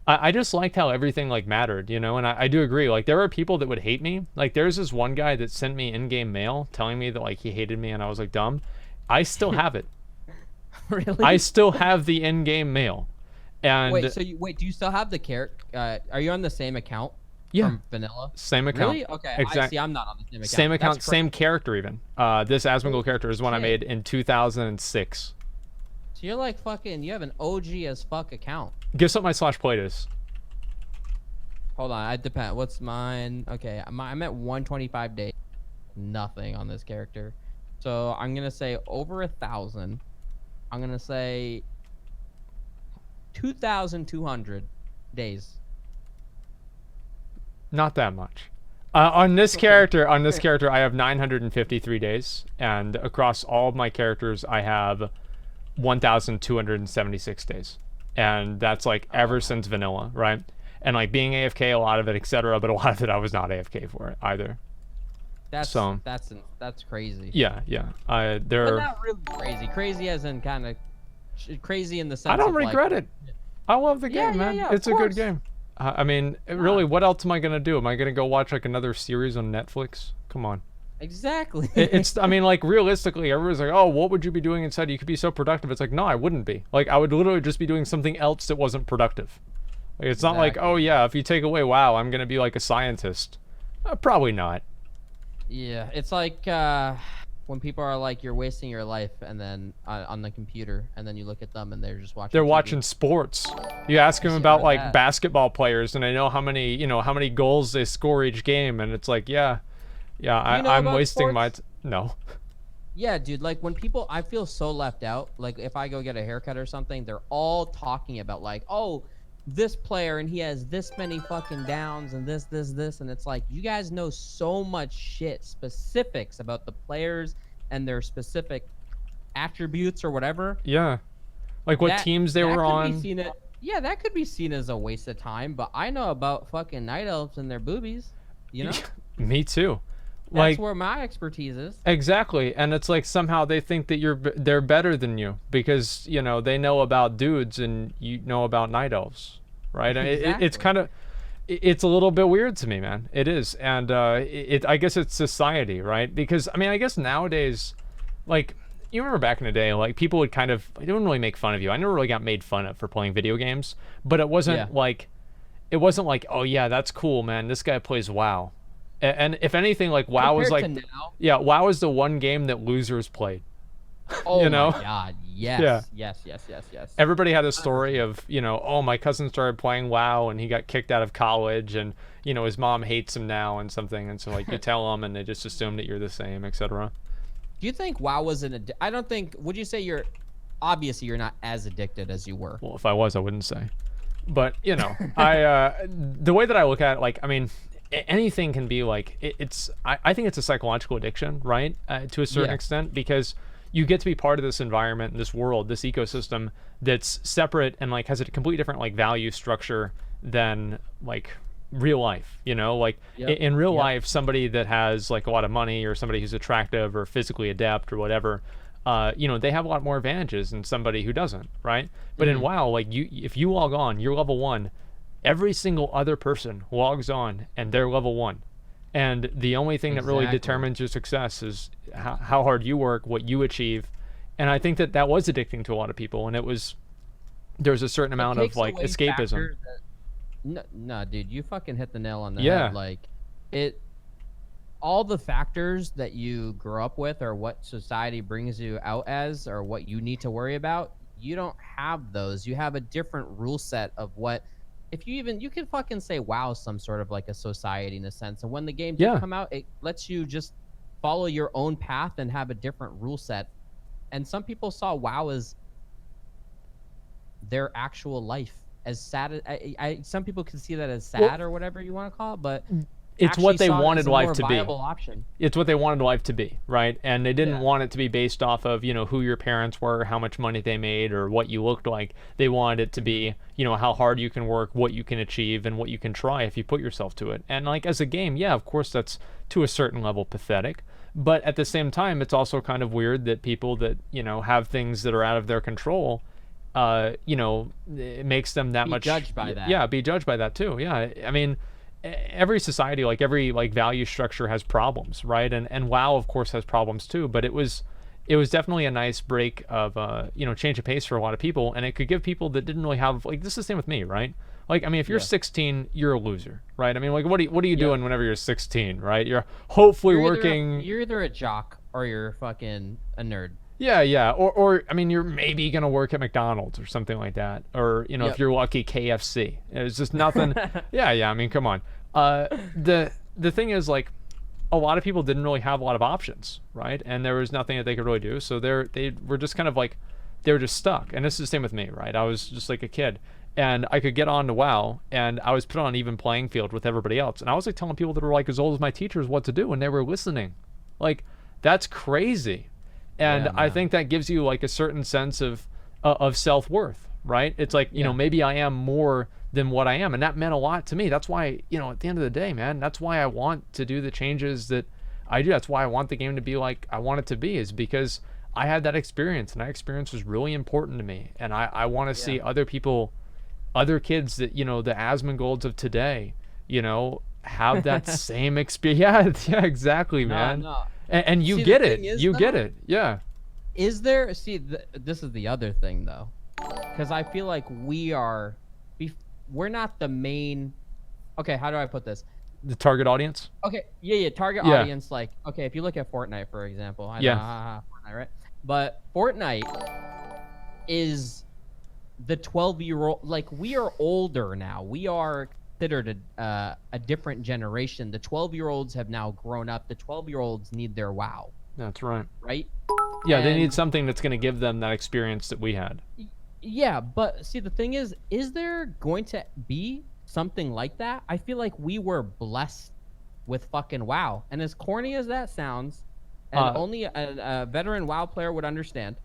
I just liked how everything like mattered, you know. And I do agree, like there were people that would hate me. Like there's this one guy that sent me in-game mail telling me that like he hated me, and I was like, dumb. I still have it. Really? I still have the in-game mail. And wait, do you still have the character? Are you on the same account? Yeah. From vanilla? Same account. Really? Okay. Exactly. I'm not on the same account. Same account, same character even. This Asmongold character is one I made in 2006. So you're like fucking, you have an OG as fuck account. Guess what my /plate is. Hold on, I depend. What's mine? Okay, I'm at 125 days. Nothing on this character. So I'm gonna say over 1,000. I'm gonna say 2,200 days. Not that much. On this character, I have 953 days, and across all of my characters, I have 1,276 days, and that's like ever since vanilla, right? And like being AFK, a lot of it, etc. But a lot of it, I was not AFK for it either. That's crazy. Yeah. But not really crazy. Crazy as in kind of crazy in the sense. I don't regret it. I love the game, man. It's a good game. I mean, really, what else am I gonna do? Am I gonna go watch like another series on Netflix? Come on. Exactly. I mean, like realistically, everyone's like, oh, what would you be doing instead? You could be so productive. It's like, no, I wouldn't be. Like, I would literally just be doing something else that wasn't productive. Like, it's not like, oh yeah, if you take away WoW, I'm gonna be like a scientist. Probably not. Yeah, it's like when people are like, you're wasting your life, and then on the computer, and then you look at them and they're just watching. They're TV. Watching sports. You ask them about like basketball players, and I know how many goals they score each game, and it's like, yeah, I'm wasting my no. Yeah, dude, like when people, I feel so left out. Like if I go get a haircut or something, they're all talking about like, oh, this player and he has this many fucking downs and this, and it's like, you guys know so much shit, specifics about the players and their specific attributes or whatever. Yeah. Like what teams they were on. Yeah, that could be seen as a waste of time, but I know about fucking night elves and their boobies, you know? Me too. That's where my expertise is. Exactly. And it's like somehow they think that they're better than you because, you know, they know about dudes and you know about night elves, right? Exactly. It's kind of, it's a little bit weird to me, man. It is. And I guess it's society, right? Because I mean, I guess nowadays, like, you remember back in the day, like, people would kind of, they wouldn't really make fun of you. I never really got made fun of for playing video games, but it wasn't like, oh yeah, that's cool, man, this guy plays WoW. And if anything, like, WoW was like, yeah, WoW is the one game that losers played. Oh, you know? my God, yes, yes. Everybody had a story of, you know, oh, my cousin started playing WoW and he got kicked out of college, and, you know, his mom hates him now and something, and so, like, you tell them and they just assume that you're the same, etc. Do you think WoW was I don't think, would you say obviously you're not as addicted as you were? Well, if I was, I wouldn't say. But, you know, the way that I look at it, like, I mean, anything can be like, I think it's a psychological addiction, right? To a certain extent, because you get to be part of this environment, this world, this ecosystem that's separate and, like, has a completely different, like, value structure than, like, real life, you know? Like, in real life, somebody that has, like, a lot of money, or somebody who's attractive or physically adept or whatever, you know, they have a lot more advantages than somebody who doesn't, right? But in WoW, like, if you log on, you're level 1, every single other person logs on and they're level 1. And the only thing that really determines your success is how hard you work, what you achieve. And I think that was addicting to a lot of people. And there's a certain amount of, like, escapism. No, dude, you fucking hit the nail on the head. Like, all the factors that you grow up with, or what society brings you out as, or what you need to worry about, you don't have those. You have a different rule set of what, if you can fucking say WoW is some sort of like a society in a sense. And when the game did come out, it lets you just follow your own path and have a different rule set. And some people saw WoW as their actual life. As sad as some people can see that as sad, or whatever you want to call it, but it's what they wanted life to be. Option. It's what they wanted life to be, right? And they didn't want it to be based off of, you know, who your parents were, how much money they made, or what you looked like. They wanted it to be, you know, how hard you can work, what you can achieve, and what you can try if you put yourself to it. And, like, as a game, yeah, of course, that's to a certain level pathetic. But at the same time, it's also kind of weird that people that, you know, have things that are out of their control, you know, it makes them that much judged by that. Yeah, be judged by that too. Yeah, I mean, every society, like, every, like, value structure has problems, right? And WoW, of course, has problems too. But it was definitely a nice break of you know, change of pace for a lot of people, and it could give people that didn't really have, like, this is the same with me, right? Like, I mean, if you're 16, you're a loser, right? I mean, like, what are you doing whenever you're 16, right? You're hopefully working. You're either a jock or you're fucking a nerd. Yeah. Or I mean, you're maybe gonna work at McDonald's or something like that, or, you know, if you're lucky, KFC. It's just nothing. Yeah. I mean, come on. The thing is, like, a lot of people didn't really have a lot of options, right? And there was nothing that they could really do, so they were just kind of like, they were just stuck. And this is the same with me, right? I was just like a kid, and I could get on to WoW, and I was put on an even playing field with everybody else, and I was, like, telling people that were, like, as old as my teachers what to do, and they were listening. Like, that's crazy. And I think that gives you, like, a certain sense of self-worth, right? It's like, you know, maybe I am more than what I am, and that meant a lot to me. That's why, you know, at the end of the day, man, that's why I want to do the changes that I do. That's why I want the game to be like I want it to be, is because I had that experience, and that experience was really important to me. And I want to see other people, other kids that, you know, the Asmongolds of today, you know, have that same experience. Yeah, exactly, man. No. And you get it. You get it. Yeah. Is there, this is the other thing, though, because I feel like we're not the main, okay, how do I put this? The target audience? Okay, target audience, like, okay, if you look at Fortnite, for example. I know, Fortnite, right? But Fortnite is the 12-year-old, like, we are older now. We are considered a different generation. The 12-year-olds have now grown up. The 12-year-olds need their WoW. That's right. Right? Yeah, they need something that's going to give them that experience that we had. Yeah, but see, the thing is there going to be something like that? I feel like we were blessed with fucking WoW. And as corny as that sounds, and only a veteran WoW player would understand,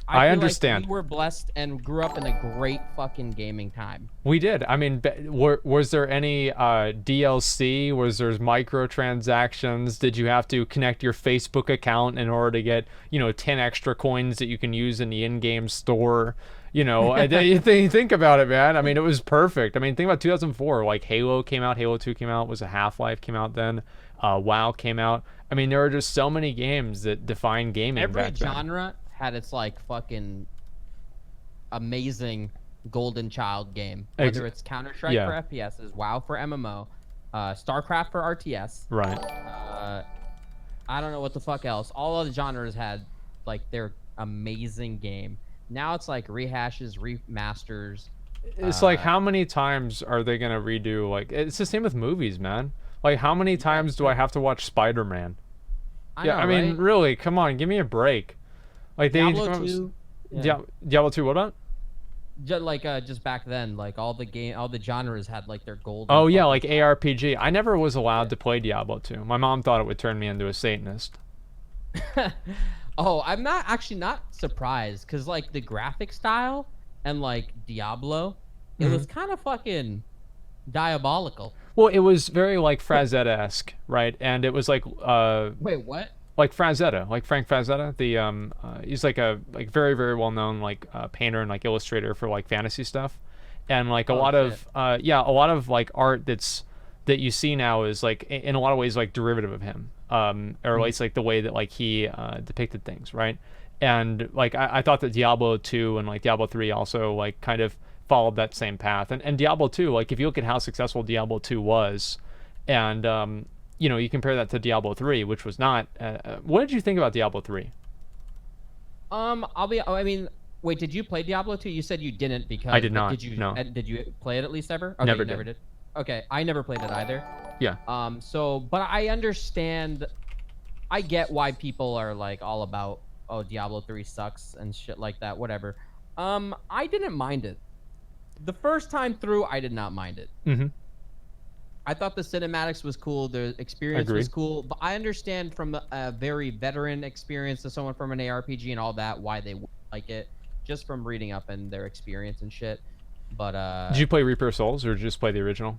I feel understand. Like we were blessed and grew up in a great fucking gaming time. We did. I mean, was there any DLC? Was there microtransactions? Did you have to connect your Facebook account in order to get, 10 extra coins that you can use in the in-game store? You think about it, man. I mean, it was perfect. I mean, think about 2004. Like Halo came out, Halo 2 came out, was a Half-Life came out then, WoW came out. I mean, there were just so many games that define gaming. Every genre had its like fucking amazing golden child game. Whether it's Counter-Strike for FPSs, WoW for MMO, StarCraft for RTS. Right. I don't know what the fuck else. All of the genres had like their amazing game. Now it's like rehashes, remasters. It's like, how many times are they gonna redo? Like, it's the same with movies, man. Like, how many times do I have to watch Spider-Man? I mean, really, come on, give me a break. Like Diablo 2. Diablo 2, what about? Just back then, like all the genres had like their gold. Oh yeah, like ARPG. I never was allowed to play Diablo 2. My mom thought it would turn me into a Satanist. Oh, I'm not surprised, because like the graphic style and like Diablo, it was kind of fucking diabolical. Well, it was very like Frazetta-esque, right? And it was like wait, what? Like Frazetta, like Frank Frazetta, he's like a very very well known like painter and like illustrator for like fantasy stuff, and like a lot of like art that you see now is like in a lot of ways like derivative of him, or at least like the way that like he depicted things, right? And like I thought that Diablo 2 and like Diablo 3 also like kind of followed that same path, and Diablo 2, like if you look at how successful Diablo 2 was, and you compare that to Diablo 3, which was not. What did you think about Diablo 3? I mean, wait, did you play Diablo 2? You said you didn't because I did not. Did you? No. Did you play it at least ever? Okay, never did. Okay, I never played it either. Yeah. But I understand. I get why people are like all about, oh, Diablo 3 sucks and shit like that. Whatever. I didn't mind it. The first time through, I did not mind it. Mm-hmm. I thought the cinematics was cool, the experience was cool, but I understand from a very veteran experience to someone from an ARPG and all that why they would like it, just from reading up and their experience and shit. But did you play Reaper of Souls or just play the original?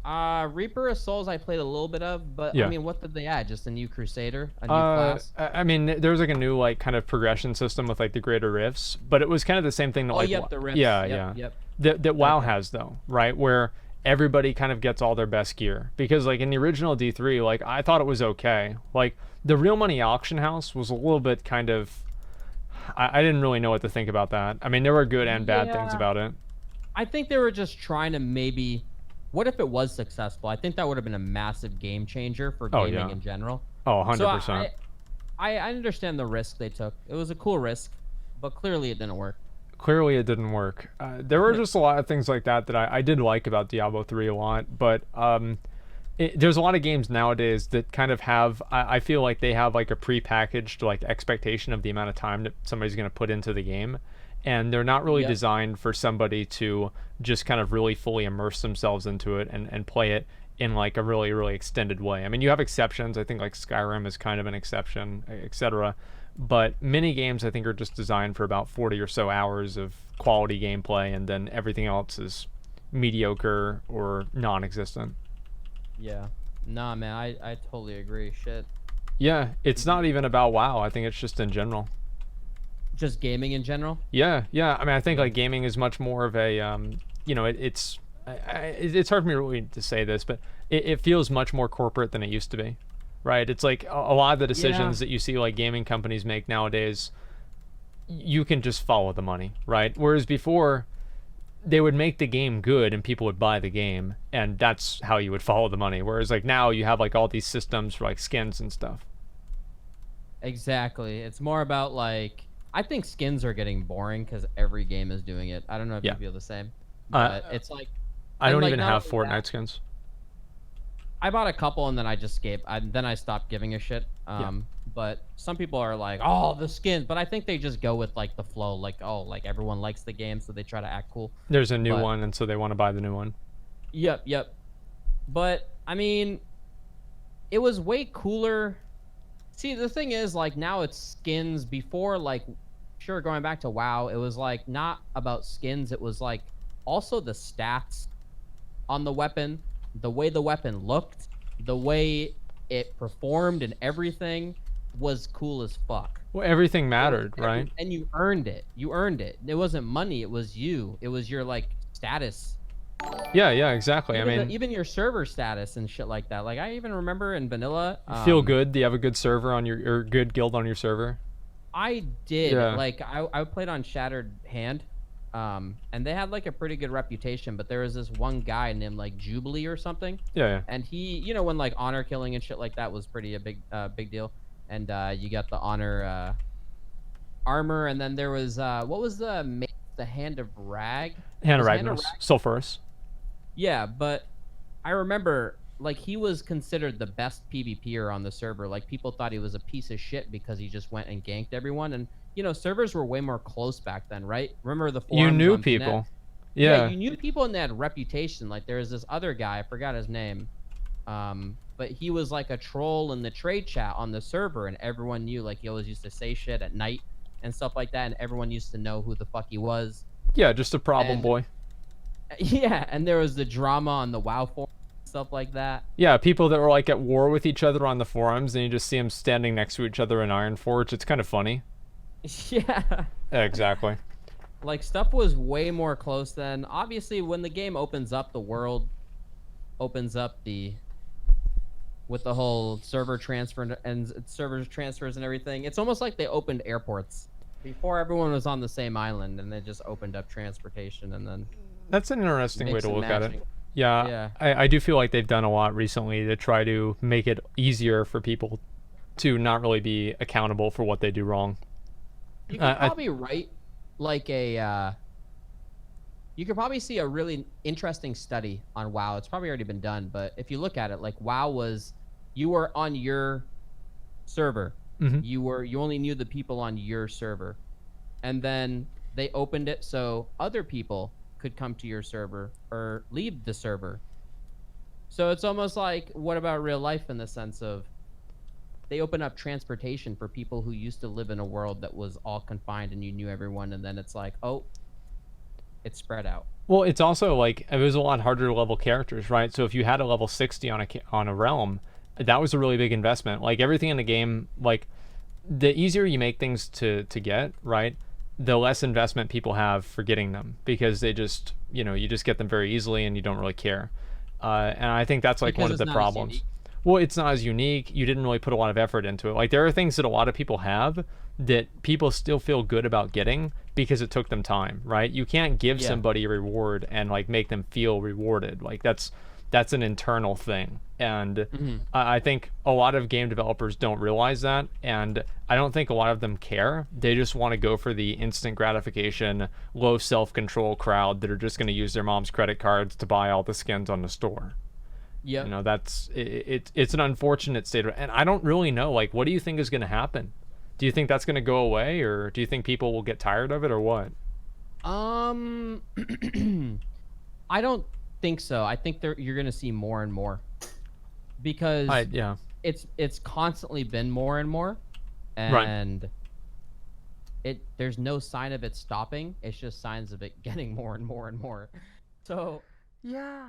Reaper of Souls I played a little bit of, but I mean, what did they add? Just a new Crusader, a new class? I mean, there was like a new like kind of progression system with like the greater rifts, but it was kind of the same thing that the rifts. Yep. That WoW has though, right? Where everybody kind of gets all their best gear, because like in the original D3, like I thought it was okay. Like the Real Money Auction House was a little bit kind of, I didn't really know what to think about that. I mean, there were good and bad things about it. I think they were just trying to maybe, what if it was successful? I think that would have been a massive game changer for gaming in general. Oh, 100%. So I understand the risk they took. It was a cool risk, but clearly it didn't work. Clearly it didn't work. There were just a lot of things like that I did like about Diablo 3 a lot, but there's a lot of games nowadays that kind of have, I feel like they have like a pre-packaged like expectation of the amount of time that somebody's going to put into the game, and they're not really designed for somebody to just kind of really fully immerse themselves into it and play it in like a really really extended way. I mean, you have exceptions. I think like Skyrim is kind of an exception, etc. But many games I think are just designed for about 40 or so hours of quality gameplay, and then everything else is mediocre or non-existent. Yeah. Nah, man, I totally agree. Shit. Yeah, it's not even about WoW. I think it's just in general. Just gaming in general? Yeah. I mean, I think like gaming is much more of a, it's hard for me really to say this, but it feels much more corporate than it used to be. Right, it's like a lot of the decisions that you see like gaming companies make nowadays, you can just follow the money, right? Whereas before, they would make the game good and people would buy the game, and that's how you would follow the money. Whereas like now you have like all these systems for like skins and stuff. Exactly. It's more about like, I think skins are getting boring because every game is doing it. I don't know if you feel the same, but it's like, I don't even have Fortnite skins. I bought a couple and then I just then I stopped giving a shit. But some people are like, oh, the skins. But I think they just go with like the flow, like, oh, like everyone likes the game, so they try to act cool. There's a new one, and so they want to buy the new one. Yep. But I mean, it was way cooler. See, the thing is, like now it's skins. Before, like sure, going back to WoW, it was like not about skins. It was like also the stats on the weapon, the way the weapon looked, the way it performed, and everything was cool as fuck. Well, everything mattered, right? And you earned it. You earned it. It wasn't money. It was you. It was your like status. Yeah, yeah, exactly. Even I mean, even your server status and shit like that. Like I even remember in vanilla. Feel good. Do you have a good server on your or good guild on your server? I did. Yeah. Like I played on Shattered Hand. And they had like a pretty good reputation, but there was this one guy named like Jubilee or something. Yeah, yeah. And he, you know, when like honor killing and shit like that was pretty a big deal. And you got the honor armor, and then there was what was the Hand of Rag? Hand of Ragnaros, Sulfurous. Yeah, but I remember like he was considered the best PvPer on the server. Like people thought he was a piece of shit because he just went and ganked everyone. And you know, servers were way more close back then, right? Remember the forums? You knew on people. Net? Yeah, you knew people and they had reputation. Like there was this other guy, I forgot his name. But he was like a troll in the trade chat on the server, and everyone knew. Like he always used to say shit at night and stuff like that, and everyone used to know who the fuck he was. Yeah, just a problem boy. Yeah, and there was the drama on the WoW forum, stuff like that. Yeah, people that were like at war with each other on the forums, and you just see them standing next to each other in Ironforge. It's kind of funny. Yeah. Yeah, exactly. Like stuff was way more close then. Obviously, when the game opens up, the world opens up with the whole server transfer and server transfers and everything. It's almost like they opened airports before everyone was on the same island, and they just opened up transportation, and then. That's an interesting way to look at it. Yeah, yeah. I do feel like they've done a lot recently to try to make it easier for people to not really be accountable for what they do wrong. You could probably write like a. You could probably see a really interesting study on WoW. It's probably already been done, but if you look at it, like WoW was, you were on your server. Mm-hmm. You only knew the people on your server, and then they opened it so other people could come to your server or leave the server. So it's almost like, what about real life in the sense of they open up transportation for people who used to live in a world that was all confined and you knew everyone, and then it's like, oh, it's spread out. Well, it's also like it was a lot harder to level characters, right? So if you had a level 60 on a realm, that was a really big investment. Like everything in the game, like the easier you make things to get, right? The less investment people have for getting them, because they just, you know, you just get them very easily and you don't really care. And I think that's like Because one of the problems. Well, it's not as unique. You didn't really put a lot of effort into it. Like there are things that a lot of people have that people still feel good about getting because it took them time, right? You can't give somebody a reward and like make them feel rewarded. Like that's an internal thing. And I think a lot of game developers don't realize that, and I don't think a lot of them care. They just want to go for the instant gratification, low self-control crowd that are just going to use their mom's credit cards to buy all the skins on the store. Yeah, you know, that's it's an unfortunate state and I don't really know, like, what do you think is going to happen? Do you think that's going to go away, or do you think people will get tired of it, or what? I don't think so. I think you're going to see more and more, because it's constantly been more and more, and there's no sign of it stopping. It's just signs of it getting more and more and more. So yeah.